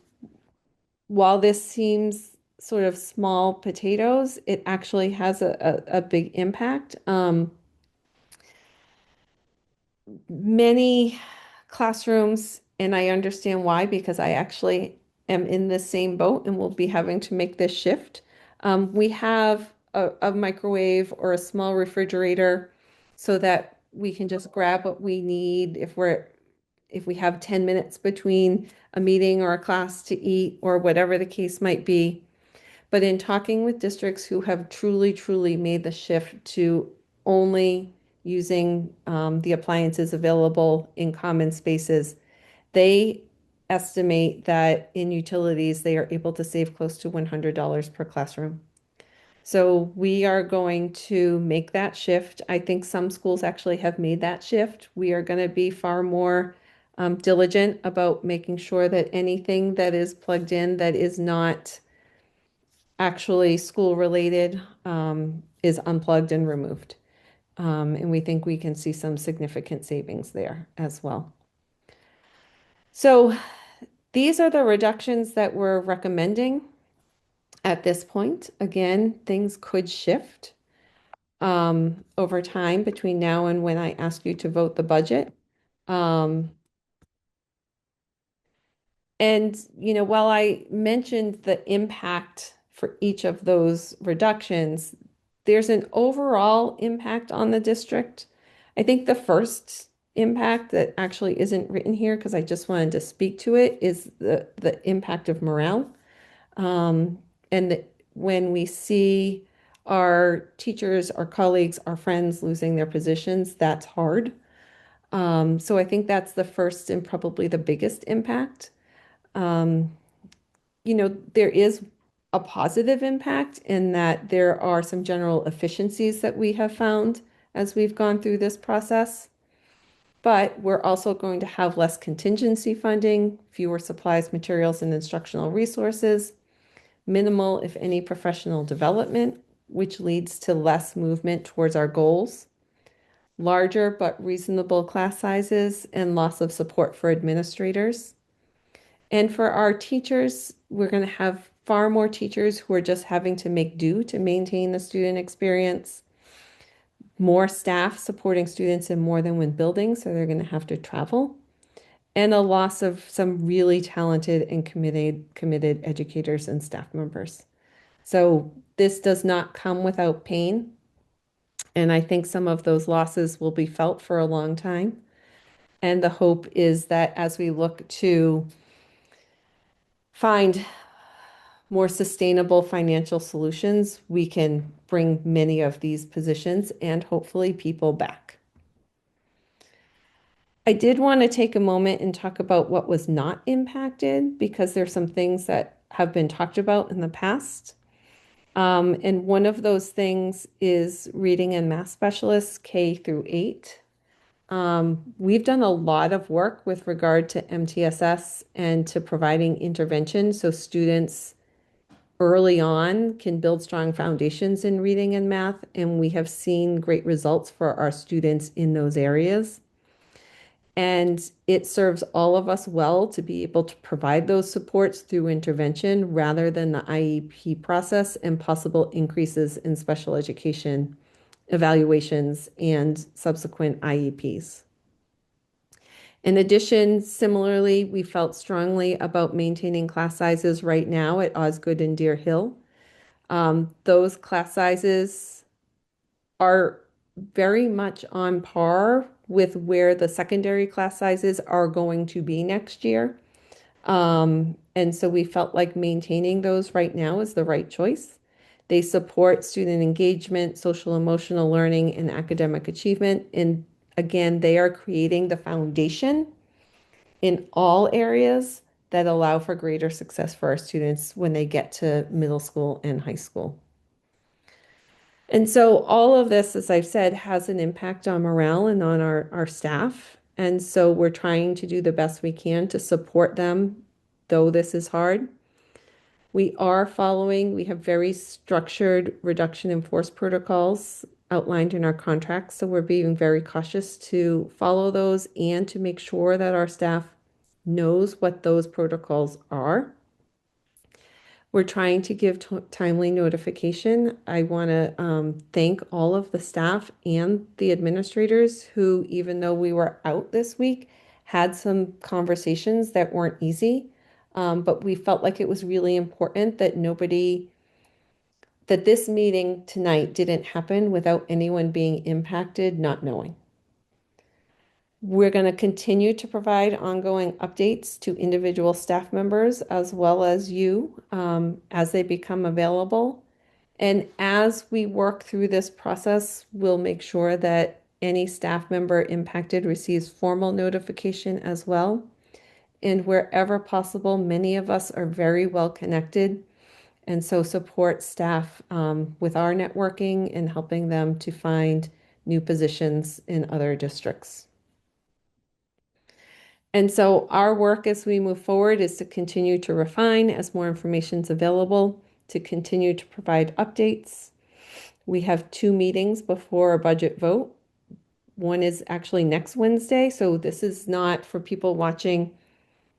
while this seems sort of small potatoes, it actually has a big impact. Many classrooms, and I understand why, because I actually am in the same boat and will be having to make this shift. We have a microwave or a small refrigerator so that we can just grab what we need if we have 10 minutes between a meeting or a class to eat or whatever the case might be. But in talking with districts who have truly made the shift to only using the appliances available in common spaces, they estimate that in utilities, they are able to save close to $100 per classroom. So we are going to make that shift. I think some schools actually have made that shift. We are going to be far more diligent about making sure that anything that is plugged in that is not actually school related is unplugged and removed. And we think we can see some significant savings there as well. So these are the reductions that we're recommending at this point. Again, things could shift over time between now and when I ask you to vote the budget. And, while I mentioned the impact for each of those reductions, there's an overall impact on the district. I think the first impact that actually isn't written here, because I just wanted to speak to it, is the impact of morale. And when we see our teachers, our colleagues, our friends losing their positions, that's hard. So I think that's the first and probably the biggest impact. There is a positive impact in that there are some general efficiencies that we have found as we've gone through this process. But we're also going to have less contingency funding, fewer supplies, materials, and instructional resources, minimal, if any, professional development, which leads to less movement towards our goals, larger but reasonable class sizes, and loss of support for administrators. And for our teachers, we're going to have far more teachers who are just having to make do to maintain the student experience, more staff supporting students in more than one building, so they're going to have to travel, and a loss of some really talented and committed educators and staff members. So this does not come without pain, and I think some of those losses will be felt for a long time. And the hope is that as we look to find more sustainable financial solutions, we can bring many of these positions and hopefully people back. I did want to take a moment and talk about what was not impacted, because there's some things that have been talked about in the past. And one of those things is reading and math specialists, K through 8. We've done a lot of work with regard to MTSS and to providing intervention so students early on can build strong foundations in reading and math, and we have seen great results for our students in those areas. And it serves all of us well to be able to provide those supports through intervention rather than the IEP process and possible increases in special education evaluations and subsequent IEPs. In addition, similarly, we felt strongly about maintaining class sizes right now at Osgood and Deer Hill. Those class sizes are very much on par with where the secondary class sizes are going to be next year. And so we felt like maintaining those right now is the right choice. They support student engagement, social emotional learning, and academic achievement. And again, they are creating the foundation in all areas that allow for greater success for our students when they get to middle school and high school. And so all of this, as I've said, has an impact on morale and on our staff. And so we're trying to do the best we can to support them, though this is hard. We have very structured reduction in force protocols outlined in our contracts. So we're being very cautious to follow those and to make sure that our staff knows what those protocols are. We're trying to give timely notification. I want to thank all of the staff and the administrators who, even though we were out this week, had some conversations that weren't easy. But we felt like it was really important that that this meeting tonight didn't happen without anyone being impacted, not knowing. We're going to continue to provide ongoing updates to individual staff members as well as you as they become available. And as we work through this process, we'll make sure that any staff member impacted receives formal notification as well. And wherever possible, many of us are very well connected. And so support staff with our networking and helping them to find new positions in other districts. And so our work as we move forward is to continue to refine as more information is available, to continue to provide updates. We have 2 meetings before a budget vote. One is actually next Wednesday, so this is not for people watching.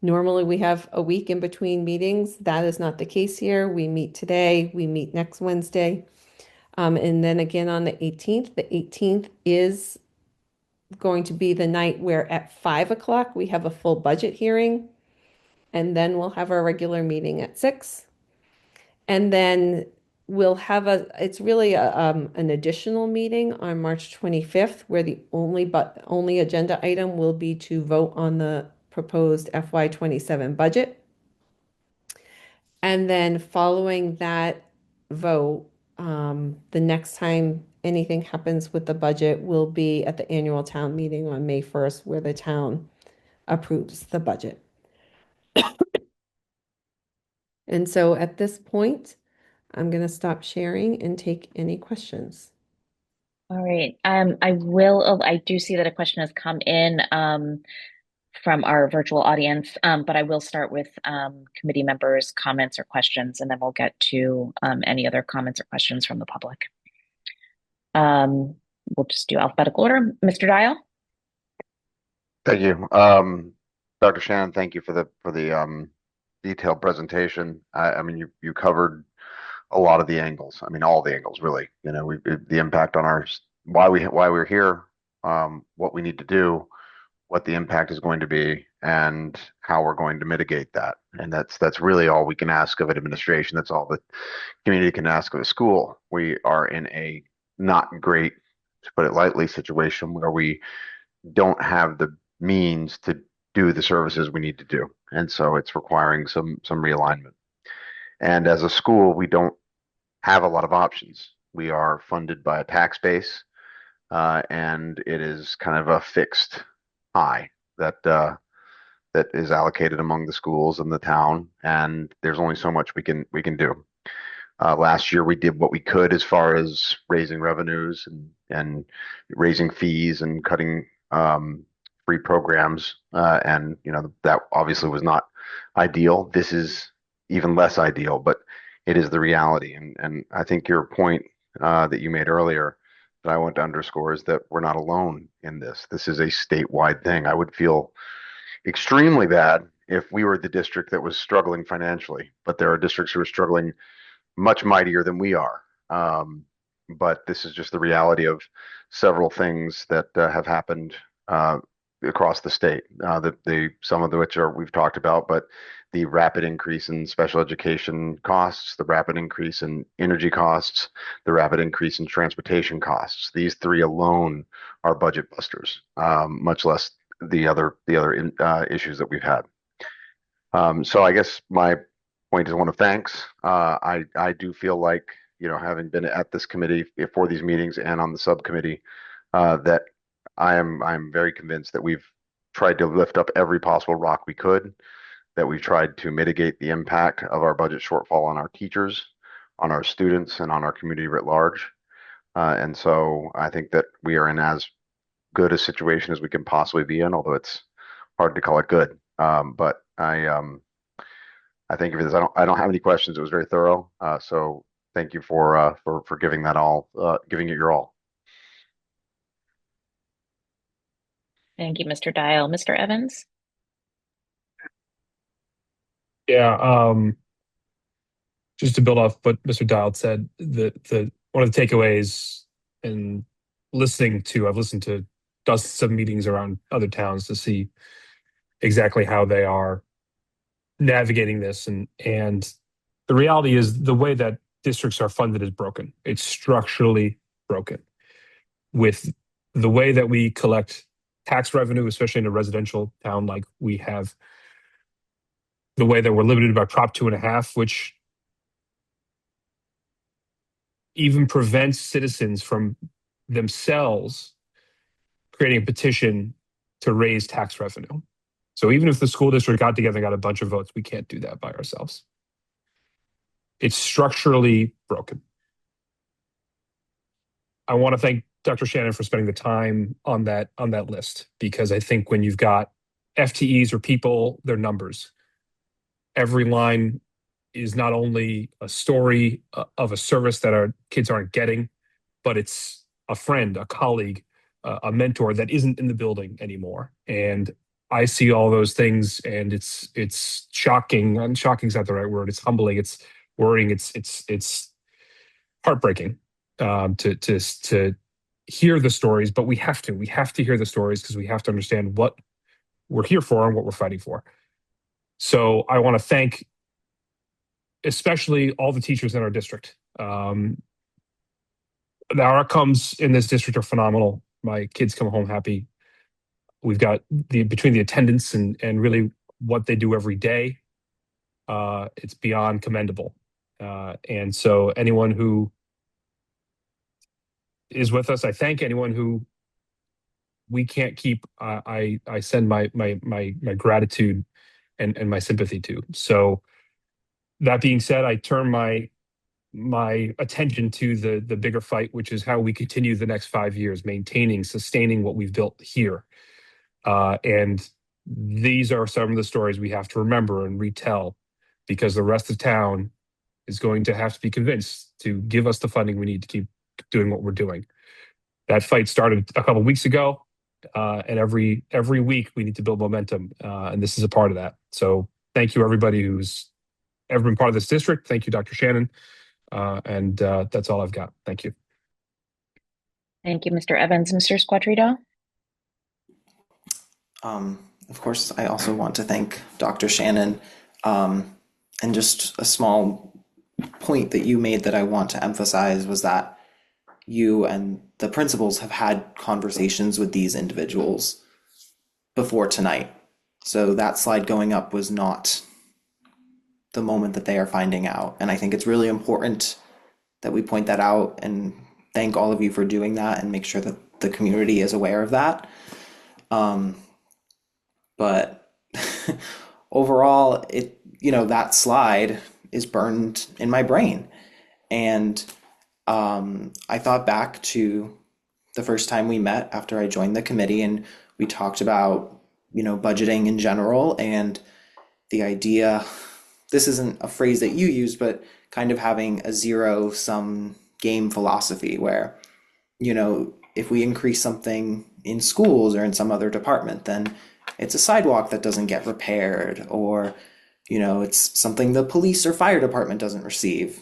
Normally we have a week in between meetings. That is not the case here. We meet today, we meet next Wednesday. And then again on the 18th. The 18th is going to be the night where at 5 o'clock we have a full budget hearing, and then we'll have our regular meeting at 6. And then we'll have it's really an additional meeting on March 25th, where the only agenda item will be to vote on the proposed FY27 budget. And then following that vote, the next time anything happens with the budget will be at the annual town meeting on May 1st, where the town approves the budget. And so at this point, I'm going to stop sharing and take any questions. All right. I do see that a question has come in from our virtual audience, but I will start with committee members' comments or questions, and then we'll get to any other comments or questions from the public. We'll just do alphabetical order. Mr. Dial. Thank you. Dr. Shannon, thank you for the detailed presentation. I mean, you covered a lot of the angles. I mean, all the angles, really. You know, the impact on why we're here, what we need to do, what the impact is going to be, and how we're going to mitigate that. And that's really all we can ask of an administration. That's all the community can ask of a school. We are in a not great, to put it lightly, situation where we don't have the means to do the services we need to do. And so it's requiring some realignment. And as a school, we don't have a lot of options. We are funded by a tax base, and it is kind of a fixed high that is allocated among the schools and the town, and there's only so much we can do. Last year we did what we could as far as raising revenues and raising fees and cutting free programs, and you know, that obviously was not ideal. This is even less ideal, but it is the reality. And I think your point that you made earlier that I want to underscore is that we're not alone in this. This is a statewide thing. I would feel extremely bad if we were the district that was struggling financially, but there are districts who are struggling much mightier than we are. But this is just the reality of several things that have happened across the state. Some of which we've talked about, but the rapid increase in special education costs, the rapid increase in energy costs, the rapid increase in transportation costs. These three alone are budget busters, much less the other issues that we've had. So I guess my point is one of thanks. I do feel like, having been at this committee for these meetings and on the subcommittee, that I'm very convinced that we've tried to lift up every possible rock we could, that we've tried to mitigate the impact of our budget shortfall on our teachers, on our students, and on our community writ large. And so I think that we are in as good a situation as we can possibly be in, although it's hard to call it good. But I think if I don't have any questions. It was very thorough. So thank you for giving giving it your all. Thank you, Mr. Dial. Mr. Evans? Yeah, just to build off what Mr. Dial said, one of the takeaways in I've listened to dozens of meetings around other towns to see exactly how they are navigating this, and the reality is the way that districts are funded is broken. It's structurally broken. With the way that we collect tax revenue, especially in a residential town like we have, the way that we're limited by Prop 2.5, which even prevents citizens from themselves creating a petition to raise tax revenue. So even if the school district got together and got a bunch of votes, we can't do that by ourselves. It's structurally broken. I want to thank Dr. Shannon for spending the time on that list, because I think when you've got FTEs or people, they're numbers. Every line is not only a story of a service that our kids aren't getting, but it's a friend, a colleague, a mentor that isn't in the building anymore. And I see all those things, and it's shocking. And shocking is not the right word. It's humbling. It's worrying. It's heartbreaking to hear the stories. But we have to hear the stories, because we have to understand what we're here for and what we're fighting for. So I want to thank especially all the teachers in our district. The outcomes in this district are phenomenal. My kids come home happy. We've got between the attendance and really what they do every day, it's beyond commendable. And so anyone who is with us, I thank. Anyone who we can't keep, I send my gratitude and my sympathy to. So that being said, I turn my attention to the bigger fight, which is how we continue the next 5 years, sustaining what we've built here. And these are some of the stories we have to remember and retell, because the rest of town is going to have to be convinced to give us the funding we need to keep doing what we're doing. That fight started a couple of weeks ago, and every week we need to build momentum, and this is a part of that. So thank you, everybody who's ever been part of this district. Thank you, Dr. Shannon. And that's all I've got. Thank you. Thank you, Mr. Evans. Mr. Squadrito? Of course, I also want to thank Dr. Shannon. And just a small point that you made that I want to emphasize was that you and the principals have had conversations with these individuals before tonight. So that slide going up was not the moment that they are finding out. And I think it's really important that we point that out and thank all of you for doing that and make sure that the community is aware of that. But overall, that slide is burned in my brain. And I thought back to the first time we met after I joined the committee, and we talked about, budgeting in general, and the idea, this isn't a phrase that you use, but kind of having a zero-sum game philosophy where, if we increase something in schools or in some other department, then it's a sidewalk that doesn't get repaired, or, it's something the police or fire department doesn't receive.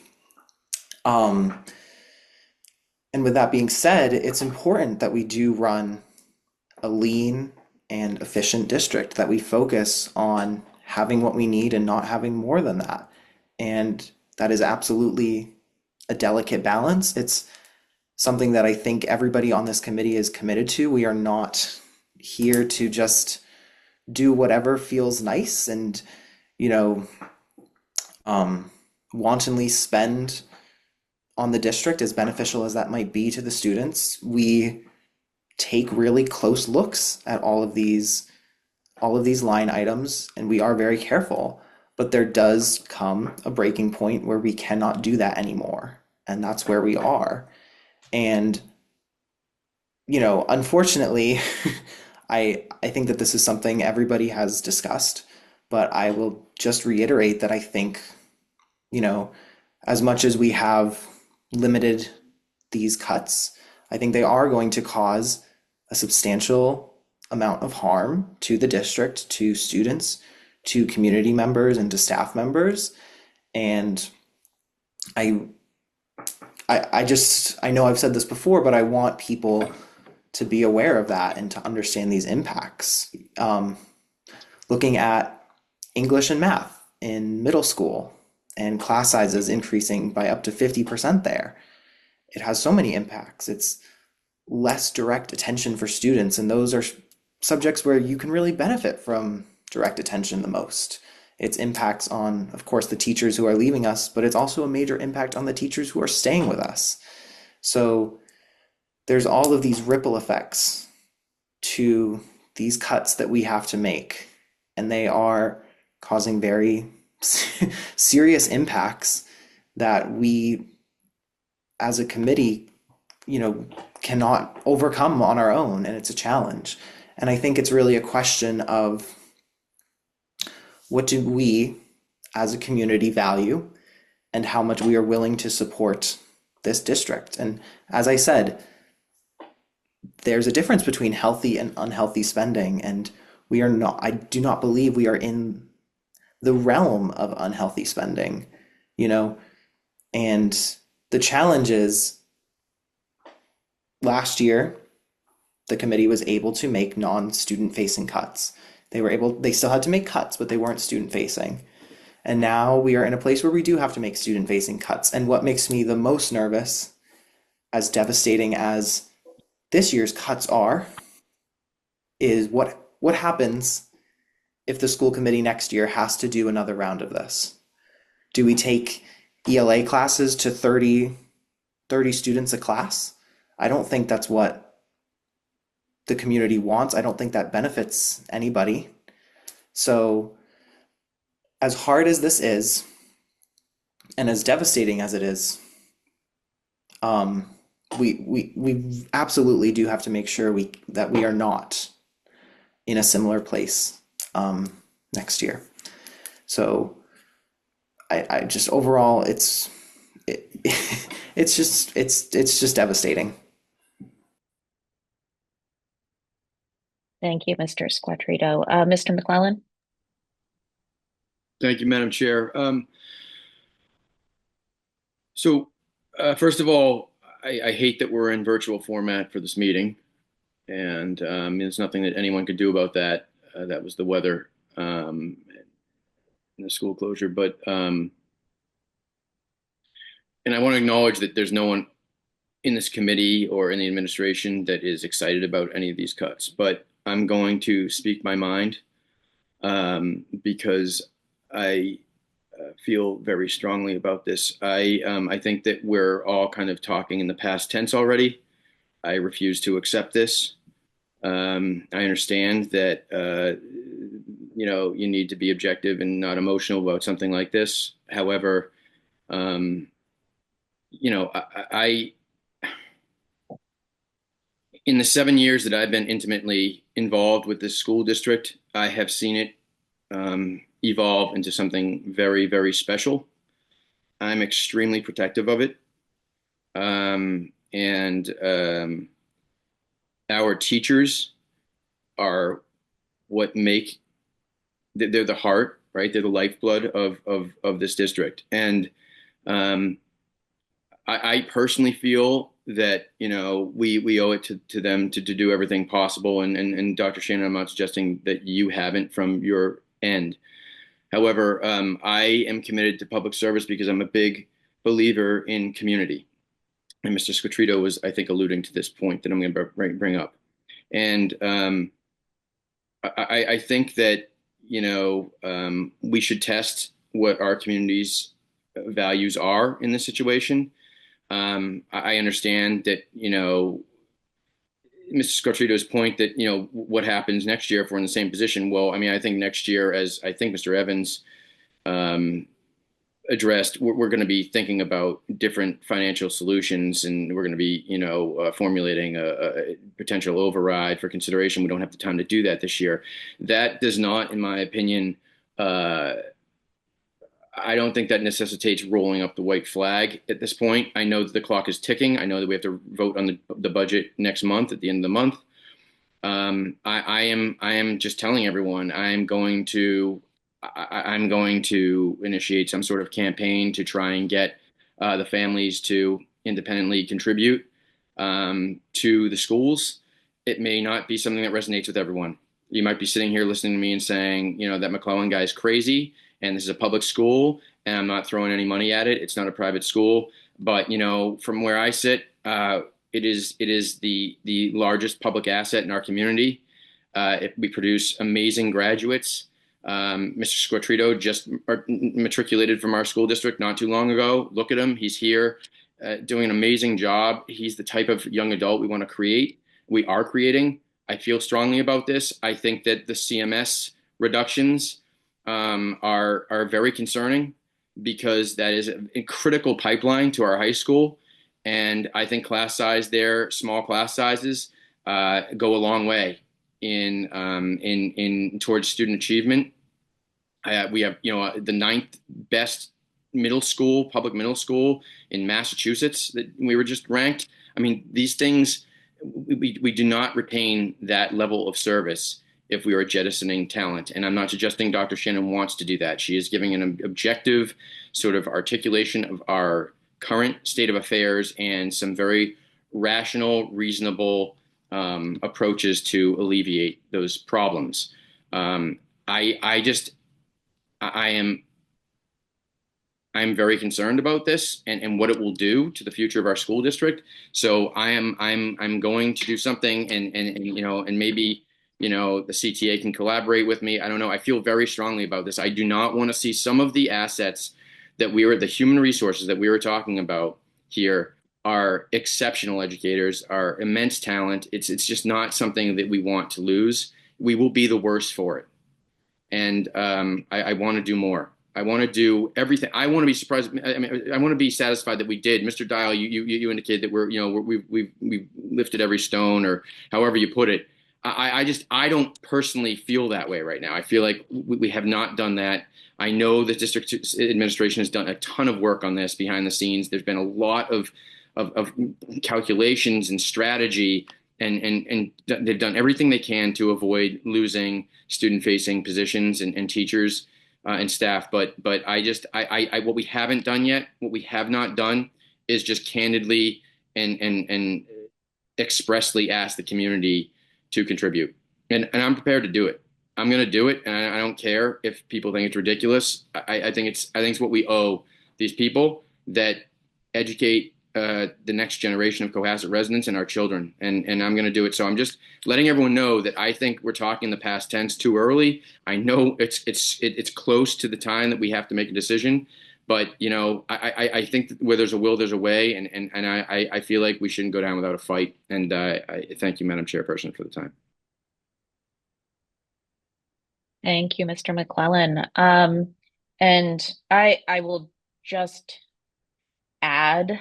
And with that being said, it's important that we do run a lean and efficient district, that we focus on having what we need and not having more than that. And that is absolutely a delicate balance. It's something that I think everybody on this committee is committed to. We are not here to just do whatever feels nice and, you know, wantonly spend on the district, as beneficial as that might be to the students. We take really close looks at all of these line items, and we are very careful. But there does come a breaking point where we cannot do that anymore, and that's where we are. And unfortunately, I think that this is something everybody has discussed, but I will just reiterate that I think, as much as we have limited these cuts, I think they are going to cause a substantial amount of harm to the district, to students, to community members, and to staff members. And I know I've said this before, but I want people to be aware of that and to understand these impacts. Looking at English and math in middle school and class sizes increasing by up to 50% there, it has so many impacts. It's less direct attention for students, and those are subjects where you can really benefit from direct attention the most. It's impacts on, of course, the teachers who are leaving us, but it's also a major impact on the teachers who are staying with us. So there's all of these ripple effects to these cuts that we have to make, and they are causing very serious impacts that we, as a committee, cannot overcome on our own, and it's a challenge. And I think it's really a question of, what do we as a community value, and how much we are willing to support this district? And as I said, there's a difference between healthy and unhealthy spending, and I do not believe we are in the realm of unhealthy spending, and the challenge is, last year, the committee was able to make non-student facing cuts. They still had to make cuts, but they weren't student facing. And now we are in a place where we do have to make student facing cuts. And what makes me the most nervous, as devastating as this year's cuts are, is what happens if the school committee next year has to do another round of this? Do we take ELA classes to 30 students a class? I don't think that's what the community wants. I don't think that benefits anybody. So as hard as this is, and as devastating as it is, we absolutely do have to make sure that we are not in a similar place next year. So I just overall, it's just devastating. Thank you, Mr. Squattrito. Mr. McClellan? Thank you, Madam Chair. First of all, I hate that we're in virtual format for this meeting, and there's nothing that anyone could do about that. That was the weather and the school closure. But and I want to acknowledge that there's no one in this committee or in the administration that is excited about any of these cuts. But I'm going to speak my mind because I feel very strongly about this. I think that we're all kind of talking in the past tense already. I refuse to accept this. I understand that you need to be objective and not emotional about something like this. However, I in the 7 years that I've been intimately involved with this school district, I have seen it evolve into something very, very special. I'm extremely protective of it. Our teachers are what they're the heart, right? They're the lifeblood of this district. And I personally feel that, you know, we owe it to them to do everything possible. And Dr. Shannon, I'm not suggesting that you haven't from your end. However, I am committed to public service because I'm a big believer in community. And Mr. Squatrito was, I think, alluding to this point that I'm going to bring up. And I think that, you know, we should test what our community's values are in this situation. I understand that, you know, Mr. Squatrito's point that, you know, what happens next year if we're in the same position. Well, I mean, I think next year, as I think Mr. Evans addressed, we're going to be thinking about different financial solutions, and we're going to be, you know, formulating a potential override for consideration. We don't have the time to do that this year. That does not, in my opinion, I don't think that necessitates rolling up the white flag at this point. I know that the clock is ticking. I know that we have to vote on the budget next month at the end of the month. I am just telling everyone I'm going to initiate some sort of campaign to try and get the families to independently contribute to the schools. It may not be something that resonates with everyone. You might be sitting here listening to me and saying, you know, that McClellan guy's crazy, and this is a public school, and I'm not throwing any money at it. It's not a private school. But, you know, from where I sit, it is the largest public asset in our community. We produce amazing graduates. Mr. Squatrito just matriculated from our school district not too long ago. Look at him. He's here doing an amazing job. He's the type of young adult we want to create. We are creating. I feel strongly about this. I think that the CMS reductions are very concerning because that is a critical pipeline to our high school. And I think class size there, small class sizes, go a long way in towards student achievement. We have, you know, the 9th best public middle school in Massachusetts that we were just ranked. I mean, these things, we do not retain that level of service if we are jettisoning talent. And I'm not suggesting Dr. Shannon wants to do that. She is giving an objective sort of articulation of our current state of affairs and some very rational, reasonable approaches to alleviate those problems. I'm very concerned about this and what it will do to the future of our school district. So I'm going to do something, and you know, and maybe, you know, the CTA can collaborate with me. I don't know. I feel very strongly about this. I do not want to see some of the assets that the human resources that we were talking about here are exceptional educators, are immense talent. It's just not something that we want to lose. We will be the worse for it. And I want to do more. I want to do everything. I want to be surprised. I mean, I want to be satisfied that we did. Mr. Dial, you indicated that we've lifted every stone, or however you put it. I don't personally feel that way right now. I feel like we have not done that. I know the district administration has done a ton of work on this behind the scenes. There's been a lot of calculations and strategy, and they've done everything they can to avoid losing student-facing positions and teachers and staff. But what we haven't done yet, what we have not done, is just candidly and expressly ask the community to contribute. And I'm prepared to do it. I'm going to do it, and I don't care if people think it's ridiculous. I think it's what we owe these people that educate the next generation of Cohasset residents and our children, and I'm going to do it. So I'm just letting everyone know that I think we're talking in the past tense too early. I know it's close to the time that we have to make a decision, but you know, I think that where there's a will, there's a way, and I feel like we shouldn't go down without a fight. And I thank you, Madam Chairperson, for the time. Thank you, Mr. McClellan. And I will just add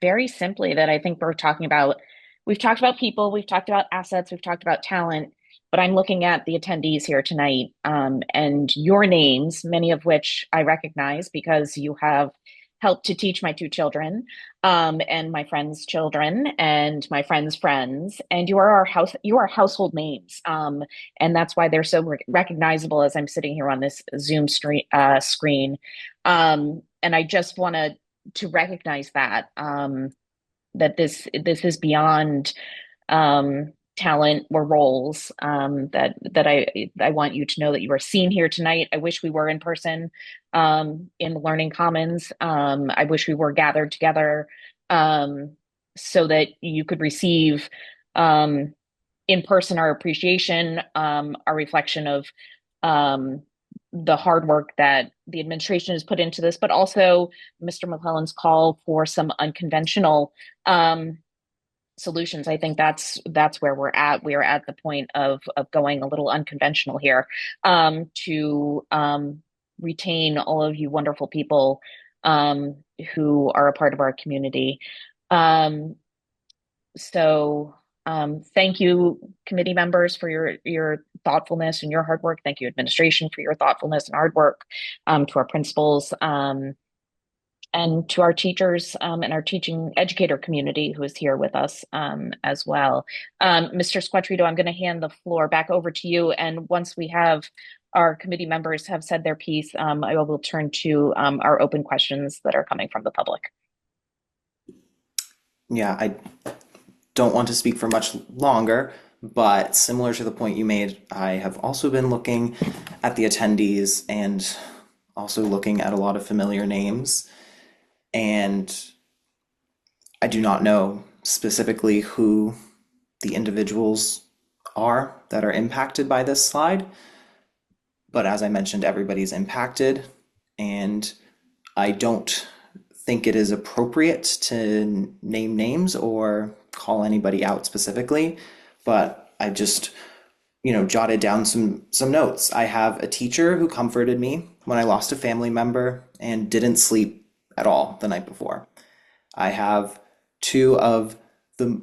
very simply that I think we've talked about people, we've talked about assets, we've talked about talent, but I'm looking at the attendees here tonight and your names, many of which I recognize because you have helped to teach my 2 children and my friends' children and my friends' friends, and you are household names, and that's why they're so recognizable as I'm sitting here on this Zoom screen. And I just want to recognize that that this is beyond talent or roles. That I want you to know that you are seen here tonight. I wish we were in person in Learning Commons. I wish we were gathered together so that you could receive in person our appreciation, our reflection of the hard work that the administration has put into this, but also Mr. McClellan's call for some unconventional solutions. I think that's where we're at. We are at the point of going a little unconventional here to retain all of you wonderful people who are a part of our community. Um, so thank you, committee members, for your thoughtfulness and your hard work. Thank you, administration, for your thoughtfulness and hard work. To our principals, and to our teachers and our teaching educator community who is here with us as well. Mr. Squattrito, I'm going to hand the floor back over to you. And once we have our committee members have said their piece, I will turn to our open questions that are coming from the public. Yeah, I don't want to speak for much longer, but similar to the point you made, I have also been looking at the attendees and also looking at a lot of familiar names. And I do not know specifically who the individuals are that are impacted by this slide. But as I mentioned, everybody's impacted. And I don't think it is appropriate to name names or call anybody out specifically. But I just, jotted down some notes. I have a teacher who comforted me when I lost a family member and didn't sleep at all the night before. I have three of the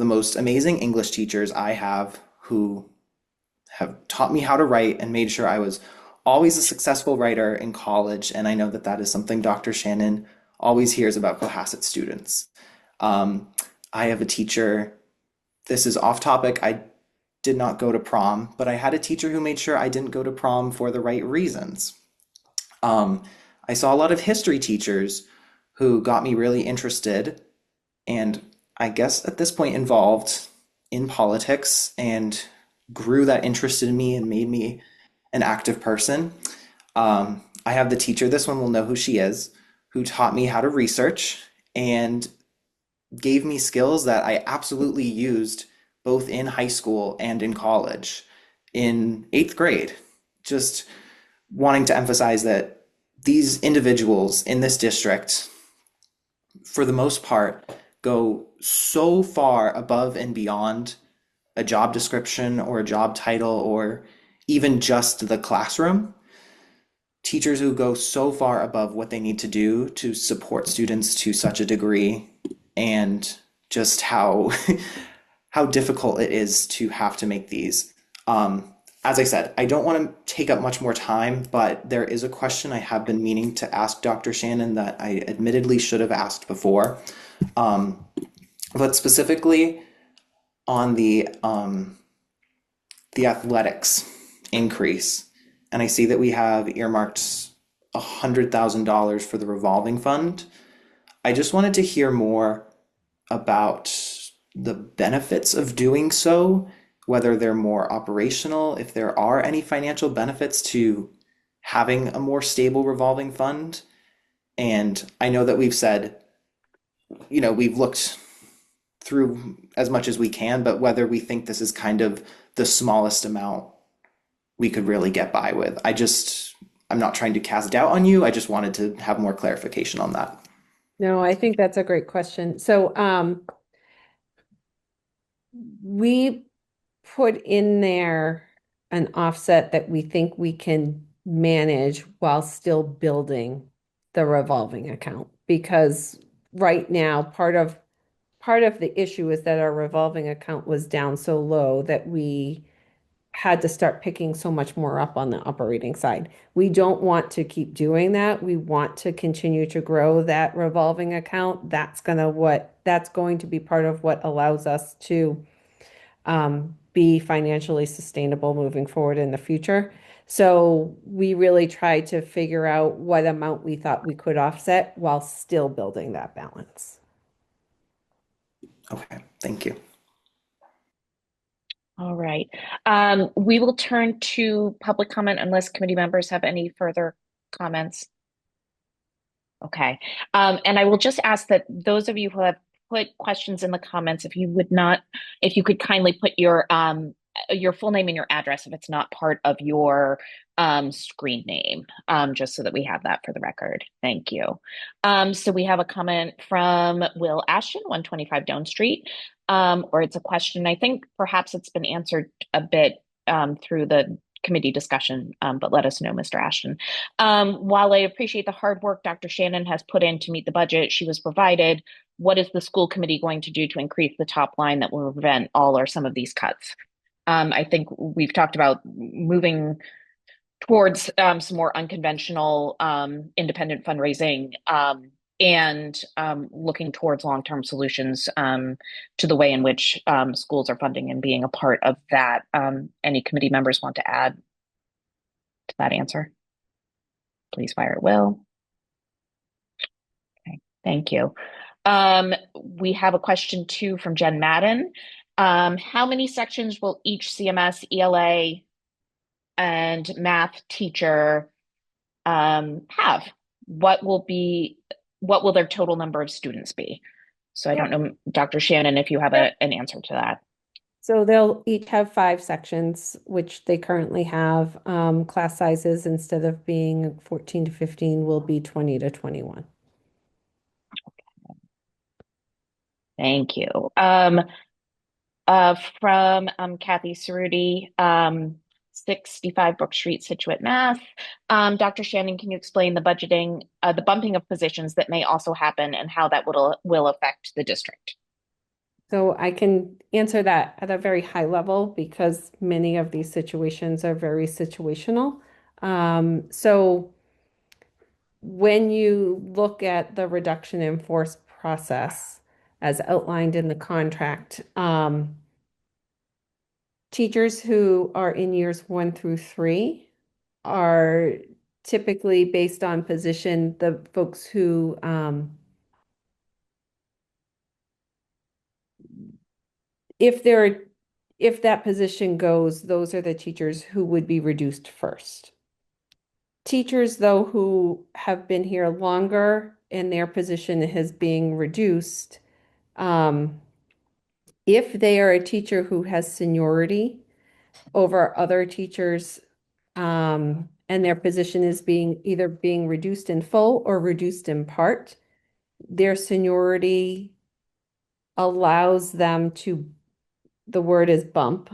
most amazing English teachers I have who have taught me how to write and made sure I was always a successful writer in college. And I know that that is something Dr. Shannon always hears about Cohasset students. I have a teacher, this is off topic, I did not go to prom, but I had a teacher who made sure I didn't go to prom for the right reasons. I saw a lot of history teachers who got me really interested and I guess at this point involved in politics and grew that interest in me and made me an active person. I have the teacher, this one will know who she is, who taught me how to research and gave me skills that I absolutely used both in high school and in college in 8th grade. Just wanting to emphasize that these individuals in this district, for the most part, go so far above and beyond a job description or a job title or even just the classroom. Teachers who go so far above what they need to do to support students to such a degree, and just how difficult it is to have to make these. As I said, I don't want to take up much more time, but there is a question I have been meaning to ask Dr. Shannon that I admittedly should have asked before. But specifically on the athletics increase, and I see that we have earmarked $100,000 for the revolving fund. I just wanted to hear more about the benefits of doing so, whether they're more operational, if there are any financial benefits to having a more stable revolving fund. And I know that we've said, we've looked through as much as we can, but whether we think this is kind of the smallest amount we could really get by with. I'm not trying to cast doubt on you. I just wanted to have more clarification on that. No, I think that's a great question. So we put in there an offset that we think we can manage while still building the revolving account, because right now part of the issue is that our revolving account was down so low that we had to start picking so much more up on the operating side. We don't want to keep doing that. We want to continue to grow that revolving account. That's going to be part of what allows us to be financially sustainable moving forward in the future. So we really tried to figure out what amount we thought we could offset while still building that balance. Okay, thank you. All right. We will turn to public comment unless committee members have any further comments. Okay. And I will just ask that those of you who have put questions in the comments, if you could kindly put your full name and your address if it's not part of your screen name, just so that we have that for the record. Thank you. So we have a comment from Will Ashton, 125 Doan Street, or it's a question. I think perhaps it's been answered a bit through the committee discussion, but let us know, Mr. Ashton. While I appreciate the hard work Dr. Shannon has put in to meet the budget she was provided, what is the school committee going to do to increase the top line that will prevent all or some of these cuts? I think we've talked about moving towards some more unconventional independent fundraising and looking towards long-term solutions to the way in which schools are funding and being a part of that. Any committee members want to add to that answer? Please fire at will. Okay, thank you. We have a question too from Jen Madden. How many sections will each CMS, ELA, and math teacher have? What will their total number of students be? So I don't know, Dr. Shannon, if you have an answer to that. So they'll each have 5 sections, which they currently have. Class sizes, instead of being 14 to 15, will be 20 to 21. Thank you. From Kathy Cerruti, 65 Brook Street, Situate, Mass. Dr. Shannon, can you explain the budgeting, the bumping of positions that may also happen and how that will affect the district? So I can answer that at a very high level because many of these situations are very situational. So when you look at the reduction in force process as outlined in the contract, teachers who are in years 1 through 3 are typically based on position, the folks who if that position goes, those are the teachers who would be reduced first. Teachers, though, who have been here longer and their position is being reduced, if they are a teacher who has seniority over other teachers, and their position is either being reduced in full or reduced in part, their seniority allows them to, the word is bump,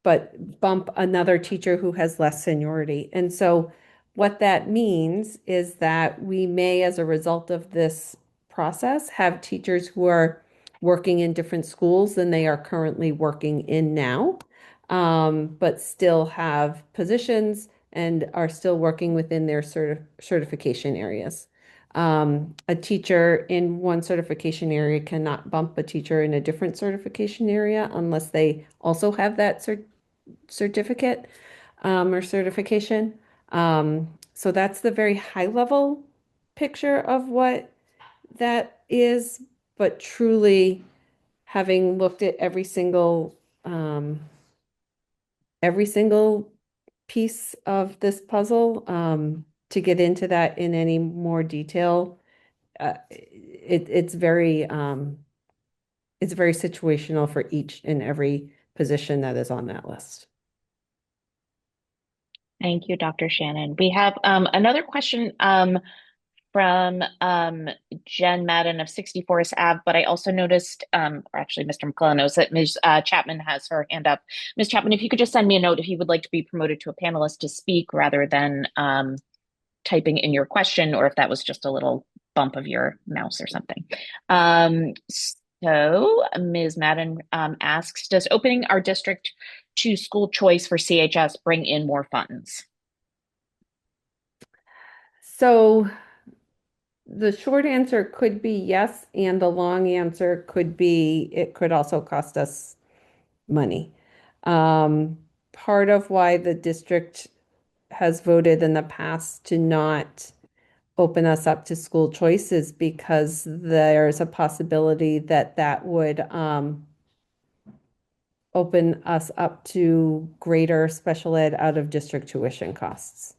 but bump another teacher who has less seniority. And so what that means is that we may, as a result of this process, have teachers who are working in different schools than they are currently working in now, but still have positions and are still working within their certification areas. A teacher in one certification area cannot bump a teacher in a different certification area unless they also have that certificate or certification. So that's the very high level picture of what that is, but truly having looked at every single piece of this puzzle, to get into that in any more detail, it's very situational for each and every position that is on that list. Thank you, Dr. Shannon. We have another question from Jen Madden of 60 Forest Ave, but I also noticed, or actually Mr. McClellan knows that Ms. Chapman has her hand up. Ms. Chapman, if you could just send me a note if you would like to be promoted to a panelist to speak rather than typing in your question, or if that was just a little bump of your mouse or something. So Ms. Madden asks, does opening our district to school choice for CHS bring in more funds? So the short answer could be yes, and the long answer could be it could also cost us money. Part of why the district has voted in the past to not open us up to school choices because there's a possibility that that would open us up to greater special ed out of district tuition costs.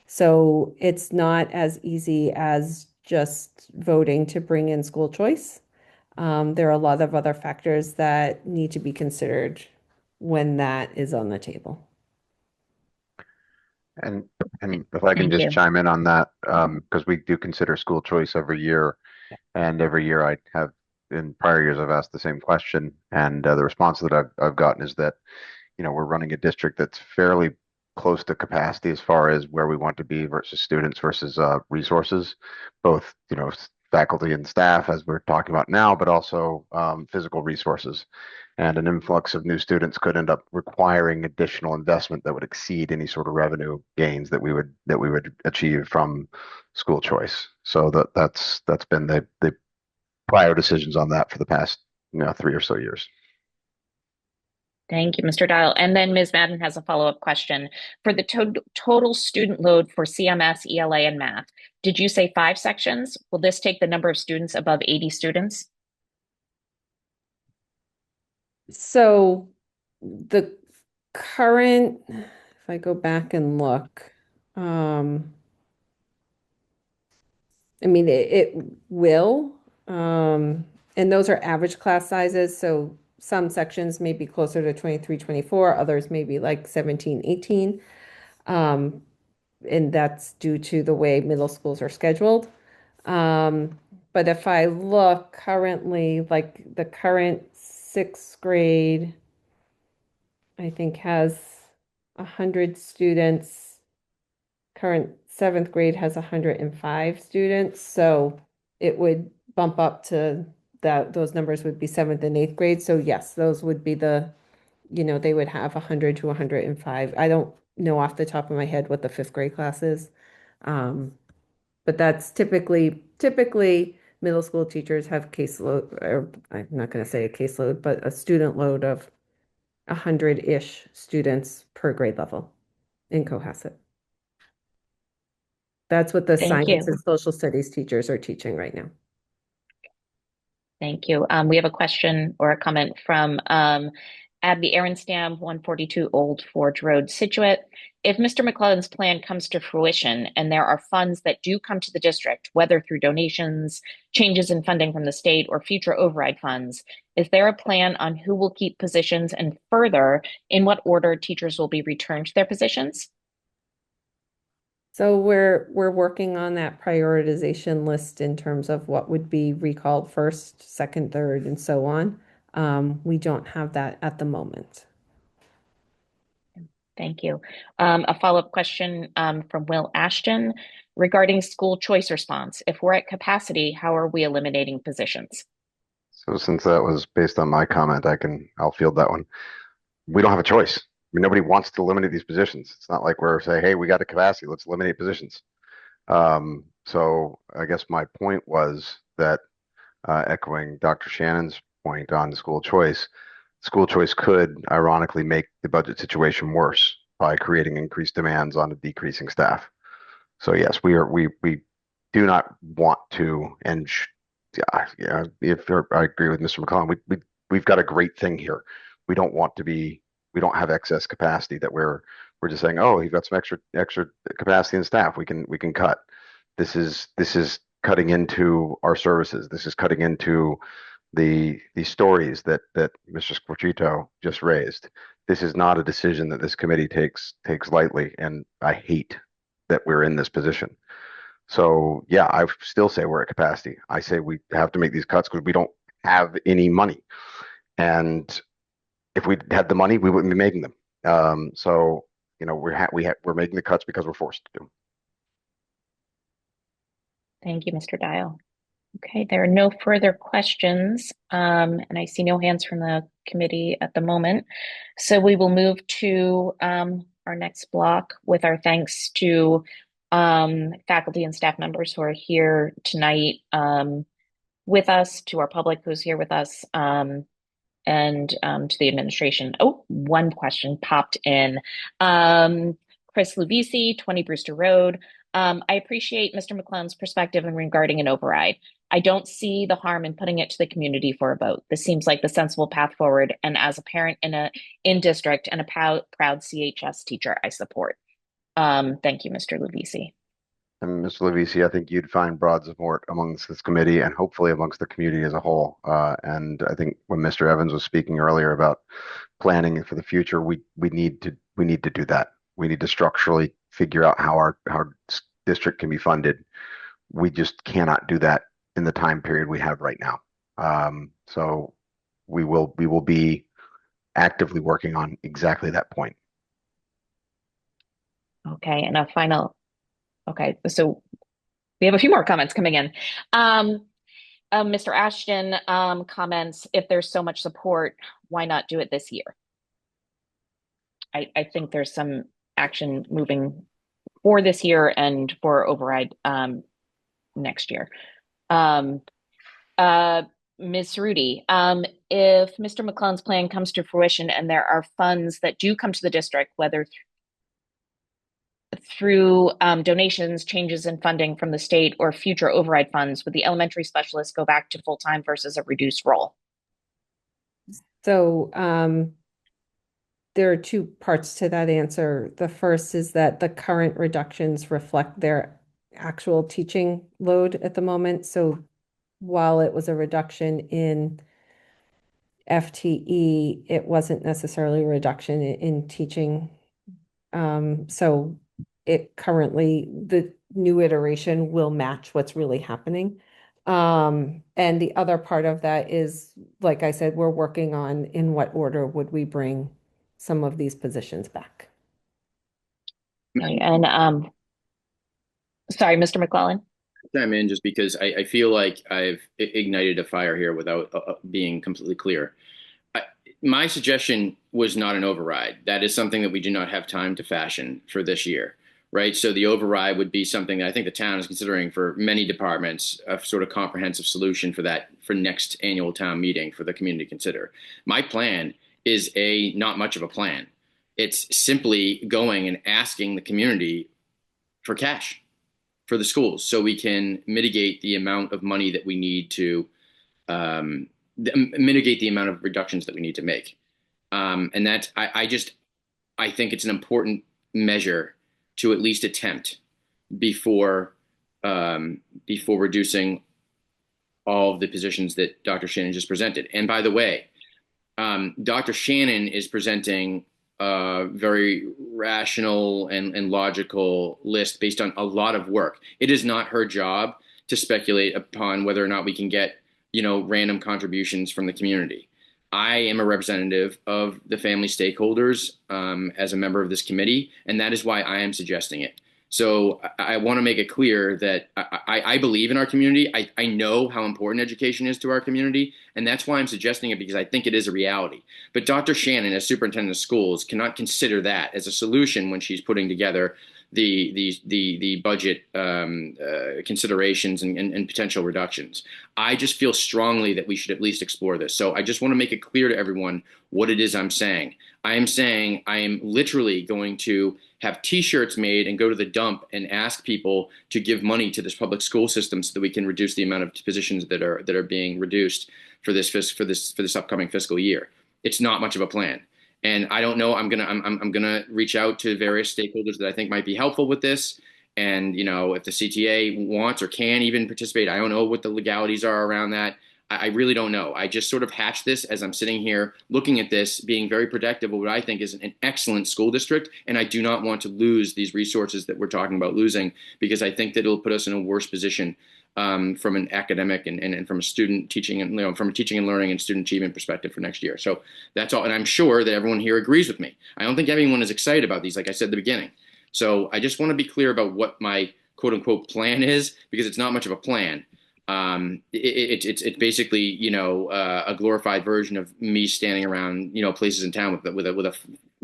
So it's not as easy as just voting to bring in school choice. There are a lot of other factors that need to be considered when that is on the table. And if I can Thank just you. chime in on that, because we do consider school choice every year, and every year I have in prior years I've asked the same question, and the response that I've gotten is that we're running a district that's fairly close to capacity as far as where we want to be versus students versus resources, both faculty and staff as we're talking about now, but also physical resources. And an influx of new students could end up requiring additional investment that would exceed any sort of revenue gains that we would achieve from school choice. So that's been the prior decisions on that for the past 3 or so years. Thank you, Mr. Dial. And then Ms. Madden has a follow-up question. For the total student load for CMS, ELA, and math, did you say 5 sections? Will this take the number of students above 80 students? So the current, if I go back and look, I mean, it will, and those are average class sizes. So some sections may be closer to 23, 24, others may be like 17, 18. And that's due to the way middle schools are scheduled. But if I look currently, like the current 6th grade, I think has 100 students. Current 7th grade has 105 students. So it would bump up to that. Those numbers would be 7th and 8th grade. So yes, those would be they would have 100 to 105. I don't know off the top of my head what the 5th grade class is. But that's typically middle school teachers have caseload, or I'm not going to say a caseload, but a student load of 100-ish students per grade level in Cohasset. That's what the Thank science you. and social studies teachers are teaching right now. Thank you. We have a question or a comment from Abby Arenstam, 142 Old Forge Road, Scituate. If Mr. McClellan's plan comes to fruition and there are funds that do come to the district, whether through donations, changes in funding from the state, or future override funds, is there a plan on who will keep positions, and further, in what order teachers will be returned to their positions? So we're working on that prioritization list in terms of what would be recalled first, second, third, and so on. We don't have that at the moment. Thank you. A follow-up question from Will Ashton regarding school choice response. If we're at capacity, how are we eliminating positions? So since that was based on my comment, I'll field that one. We don't have a choice. I mean, nobody wants to eliminate these positions. It's not like we're saying, hey, we got a capacity, let's eliminate positions. So I guess my point was that echoing Dr. Shannon's point on the school choice could ironically make the budget situation worse by creating increased demands on a decreasing staff. So yes, we do not want to, and if I agree with Mr. McClellan, we've got a great thing here. We don't have excess capacity that we're just saying, oh, you've got some extra capacity in staff. We can cut. This is cutting into our services. This is cutting into the stories that Mr. Squarchito just raised. This is not a decision that this committee takes lightly, and I hate that we're in this position. So yeah, I still say we're at capacity. I say we have to make these cuts because we don't have any money, and if we had the money, we wouldn't be making them. So we're making the cuts because we're forced to do. Thank you, Mr. Dial. Okay, there are no further questions, and I see no hands from the committee at the moment. So we will move to our next block with our thanks to faculty and staff members who are here tonight with us, to our public who's here with us, and to the administration. Oh, one question popped in. Chris Luvisi, 20 Brewster Road. I appreciate Mr. McClellan's perspective in regarding an override. I don't see the harm in putting it to the community for a vote. This seems like the sensible path forward. And as a parent in district and a proud CHS teacher, I support. Thank you, Mr. Lovisi. And Mr. Lovisi, I think you'd find broad support amongst this committee and hopefully amongst the community as a whole. And I think when Mr. Evans was speaking earlier about planning for the future, we need to do that. We need to structurally figure out how our district can be funded. We just cannot do that in the time period we have right now. So we will be actively working on exactly that point. Okay, and a final. Okay, so we have a few more comments coming in. Mr. Ashton comments, if there's so much support, why not do it this year? I think there's some action moving for this year and for override next year. Ms. Rudy, if Mr. McClellan's plan comes to fruition and there are funds that do come to the district, whether through donations, changes in funding from the state, or future override funds, would the elementary specialists go back to full-time versus a reduced role? So there are two parts to that answer. The first is that the current reductions reflect their actual teaching load at the moment. So while it was a reduction in FTE, it wasn't necessarily a reduction in teaching. So it currently, the new iteration will match what's really happening. And the other part of that is, like I said, we're working on in what order would we bring some of these positions back. Okay, and sorry, Mr. McClellan. Chime in just because I feel like I've ignited a fire here without being completely clear. My suggestion was not an override. That is something that we do not have time to fashion for this year, right? So the override would be something that I think the town is considering for many departments, a sort of comprehensive solution for that for next annual town meeting for the community to consider. My plan is not much of a plan. It's simply going and asking the community for cash for the schools so we can mitigate the amount of money that we need to mitigate the amount of reductions that we need to make. And that I think it's an important measure to at least attempt before reducing all of the positions that Dr. Shannon just presented. And by the way, Dr. Shannon is presenting a very rational and logical list based on a lot of work. It is not her job to speculate upon whether or not we can get, random contributions from the community. I am a representative of the family stakeholders as a member of this committee, and that is why I am suggesting it. So I want to make it clear that I believe in our community. I know how important education is to our community, and that's why I'm suggesting it, because I think it is a reality. But Dr. Shannon, as superintendent of schools, cannot consider that as a solution when she's putting together the budget considerations and potential reductions. I just feel strongly that we should at least explore this. So I just want to make it clear to everyone what it is I'm saying. I am saying I am literally going to have T-shirts made and go to the dump and ask people to give money to this public school system so that we can reduce the amount of positions that are being reduced for this upcoming fiscal year. It's not much of a plan. And I don't know, I'm gonna reach out to various stakeholders that I think might be helpful with this. And, if the CTA wants or can even participate, I don't know what the legalities are around that. I really don't know. I just sort of hatched this as I'm sitting here looking at this, being very protective of what I think is an excellent school district. And I do not want to lose these resources that we're talking about losing, because I think that it'll put us in a worse position from an academic and from a student teaching and from a teaching and learning and student achievement perspective for next year. So that's all. And I'm sure that everyone here agrees with me. I don't think everyone is excited about these, like I said at the beginning. So I just want to be clear about what my quote unquote plan is, because it's not much of a plan. It's basically, a glorified version of me standing around, places in town with a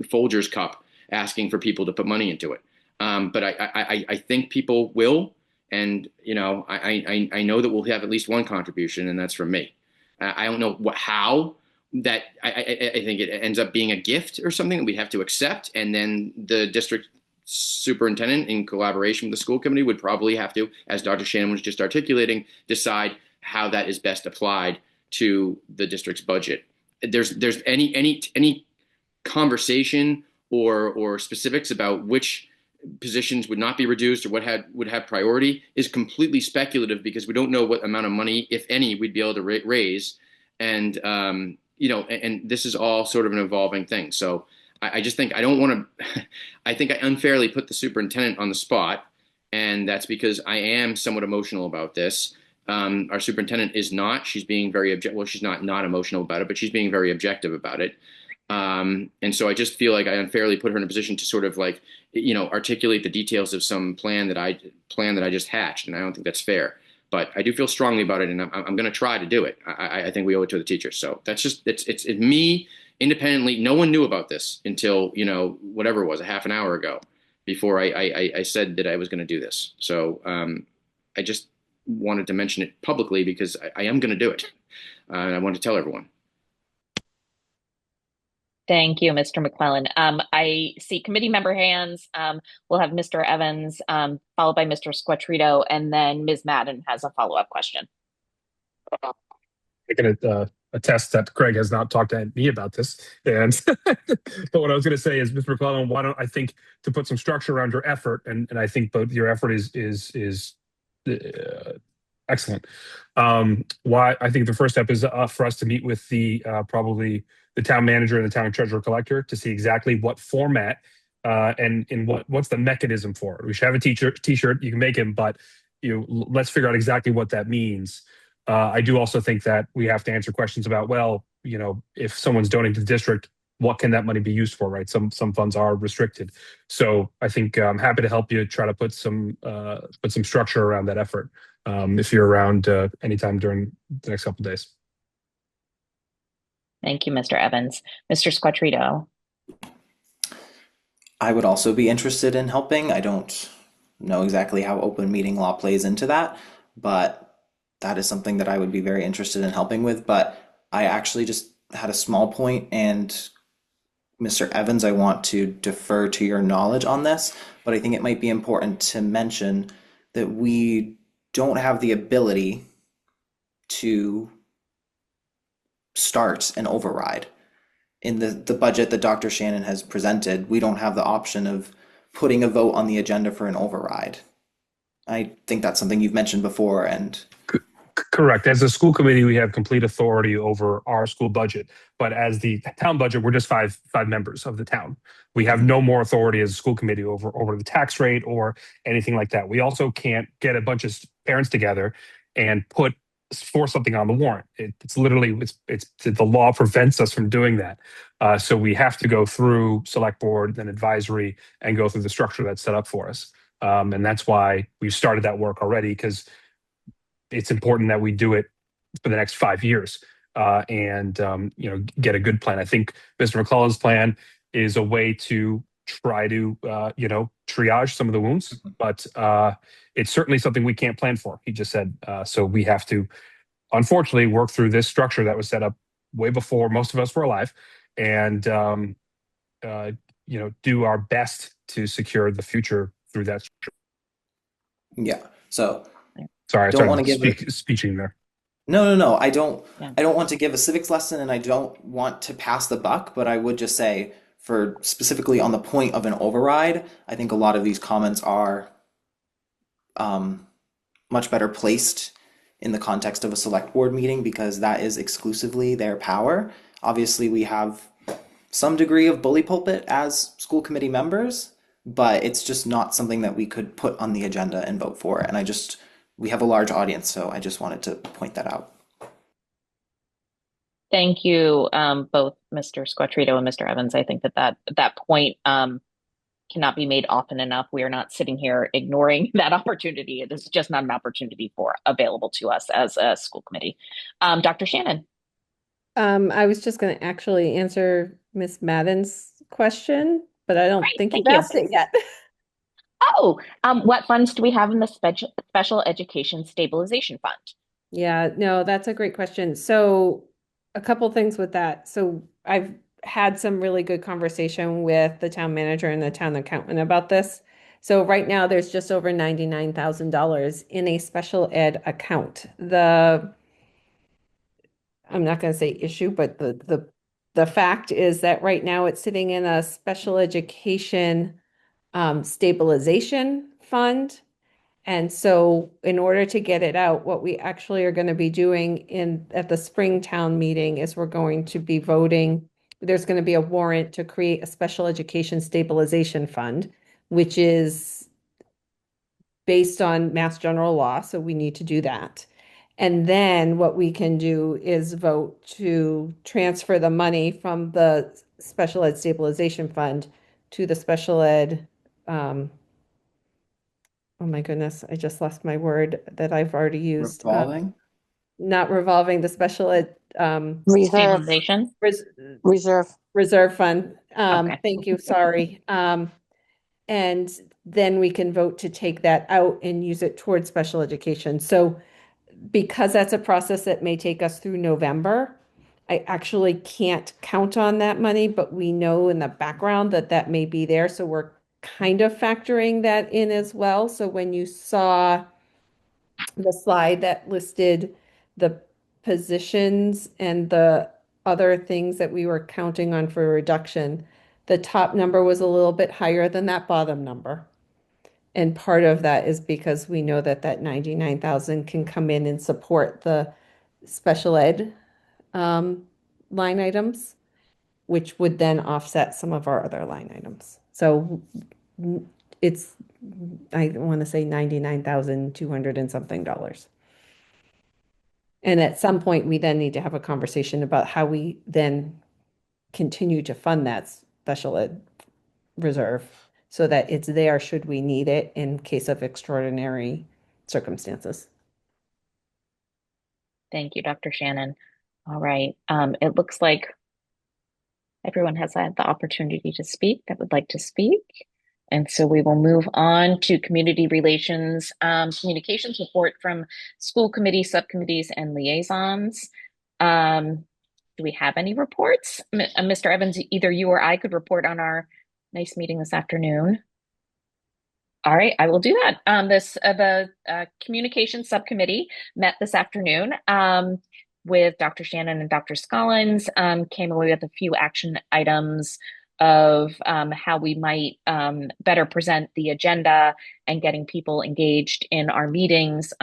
Folgers cup asking for people to put money into it. But I think people will. And, I know that we'll have at least one contribution, and that's from me. I don't know how that I think it ends up being a gift or something that we have to accept. And then the district superintendent in collaboration with the school committee would probably have to, as Dr. Shannon was just articulating, decide how that is best applied to the district's budget. There's any conversation or specifics about which positions would not be reduced or would have priority is completely speculative, because we don't know what amount of money, if any, we'd be able to raise. And and this is all sort of an evolving thing. So I just think I don't want to. I think I unfairly put the superintendent on the spot, and that's because I am somewhat emotional about this. Our superintendent is not. She's being very objective. Well, she's not emotional about it, but she's being very objective about it. And so I just feel like I unfairly put her in a position to sort of articulate the details of some plan that I just hatched, and I don't think that's fair. But I do feel strongly about it, and I'm going to try to do it. I think we owe it to the teachers. So that's just it's me independently. No one knew about this until whatever it was, a half an hour ago, before I said that I was going to do this. So I just wanted to mention it publicly because I am going to do it, and I want to tell everyone. Thank you, Mr. McClellan. I see committee member hands. We'll have Mr. Evans, followed by Mr. Squattrito, and then Ms. Madden has a follow-up question. I can attest that Craig has not talked to me about this. And but what I was going to say is, Mr. McClellan, why don't I think to put some structure around your effort, and I think both your effort is excellent. Why I think the first step is for us to meet with the probably the town manager and the town treasurer collector to see exactly what format and in what's the mechanism for it. We should have a t-shirt, you can make him, but let's figure out exactly what that means. I do also think that we have to answer questions about, well, if someone's donating to the district, what can that money be used for, right? Some funds are restricted. So I think I'm happy to help you try to put some structure around that effort if you're around anytime during the next couple of days. Thank you, Mr. Evans. Mr. Squattrito. I would also be interested in helping. I don't know exactly how open meeting law plays into that, but that is something that I would be very interested in helping with. But I actually just had a small point, and Mr. Evans, I want to defer to your knowledge on this, but I think it might be important to mention that we don't have the ability to start an override. In the budget that Dr. Shannon has presented, we don't have the option of putting a vote on the agenda for an override. I think that's something you've mentioned before. And correct. As a school committee, we have complete authority over our school budget. But as the town budget, we're just five members of the town. We have no more authority as a school committee over the tax rate or anything like that. We also can't get a bunch of parents together and force something on the warrant. It's literally the law prevents us from doing that. So we have to go through select board, then advisory, and go through the structure that's set up for us. And that's why we've started that work already, because it's important that we do it for the next 5 years and get a good plan. I think Mr. McClellan's plan is a way to try to triage some of the wounds, but it's certainly something we can't plan for. He just said so we have to, unfortunately, work through this structure that was set up way before most of us were alive, and do our best to secure the future through that structure. Yeah. So sorry, I don't want to give speeching there. No. I don't want to give a civics lesson, and I don't want to pass the buck, but I would just say, for specifically on the point of an override, I think a lot of these comments are much better placed in the context of a select board meeting, because that is exclusively their power. Obviously, we have some degree of bully pulpit as school committee members, but it's just not something that we could put on the agenda and vote for. And we have a large audience, so I just wanted to point that out. Thank you, both Mr. Squattrito and Mr. Evans. I think that point cannot be made often enough. We are not sitting here ignoring that opportunity. It is just not an opportunity available to us as a school committee. Dr. Shannon. I was just going to actually answer Ms. Madden's question, but I don't think you've asked it yet. Oh, what funds do we have in the Special Education Stabilization Fund? Yeah, no, that's a great question. So a couple things with that. So had some really good conversation with the town manager and the town accountant about this. So right now, there's just over $99,000 in a special ed account. I'm not going to say issue, but the fact is that right now it's sitting in a special education stabilization fund. And so in order to get it out, what we actually are going to be doing at the spring town meeting is we're going to be voting. There's going to be a warrant to create a special education stabilization fund, which is based on Mass General Law. So we need to do that. And then what we can do is vote to transfer the money from the special ed stabilization fund to the special ed, oh my goodness, I just lost my word that I've already used. Revolving? Not revolving, the special ed, Reserve, Stabilization. reserve. reserve fund. Okay. Thank you, sorry. And then we can vote to take that out and use it towards special education. So because that's a process that may take us through November, I actually can't count on that money, but we know in the background that that may be there. So we're kind of factoring that in as well. So when you saw the slide that listed the positions and the other things that we were counting on for reduction, the top number was a little bit higher than that bottom number. And part of that is because we know that that 99,000 can come in and support the special ed line items, which would then offset some of our other line items. So it's, I want to say 99,200 and something dollars. And at some point, we then need to have a conversation about how we then continue to fund that special ed reserve so that it's there should we need it in case of extraordinary circumstances. Thank you, Dr. Shannon. All right. It looks like everyone has had the opportunity to speak that would like to speak. And so we will move on to community relations, communications report from school committee, subcommittees, and liaisons. Do we have any reports? Mr. Evans, either you or I could report on our nice meeting this afternoon. All right, I will do that. The communications subcommittee met this afternoon with Dr. Shannon and Dr. Scollins, came away with a few action items of how we might better present the agenda and getting people engaged in our meetings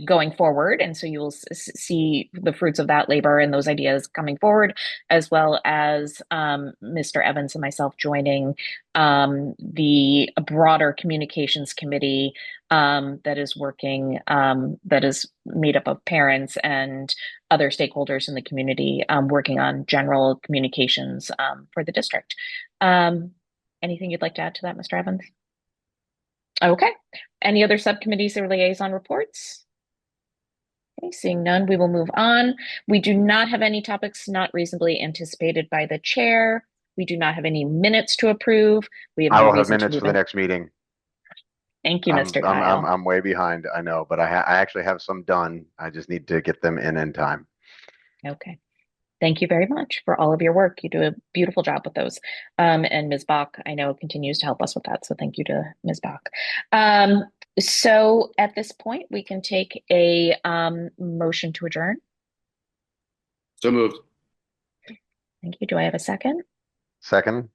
going forward. And so you will see the fruits of that labor and those ideas coming forward, as well as Mr. Evans and myself joining the broader communications committee that is working, that is made up of parents and other stakeholders in the community working on general communications for the district. Anything you'd like to add to that, Mr. Evans? Okay. Any other subcommittees or liaison reports? Okay, seeing none, we will move on. We do not have any topics not reasonably anticipated by the chair. We do not have any minutes to approve. We have I no will have reason to minutes for the next meeting. Thank you, Mr. Dial. I'm way behind, I know, but I actually have some done. I just need to get them in time. Okay. Thank you very much for all of your work. You do a beautiful job with those. And Ms. Bach, I know, continues to help us with that. So thank you to Ms. Bach. So at this point, we can take a motion to adjourn. So moved. Thank you. Do I have a second? Second?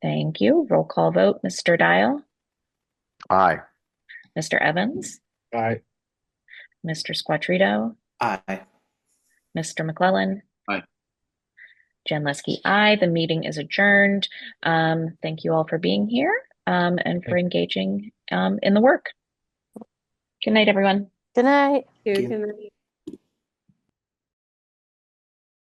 Thank you. Roll call vote. Mr. Dial, Aye. Mr. Evans, Aye. Mr. Squattrito, Aye. Mr. McClellan. Aye. Jen Lesky, aye. The meeting is adjourned. Thank you all for being here and for engaging in the work. Good night, everyone. Good night. Good night.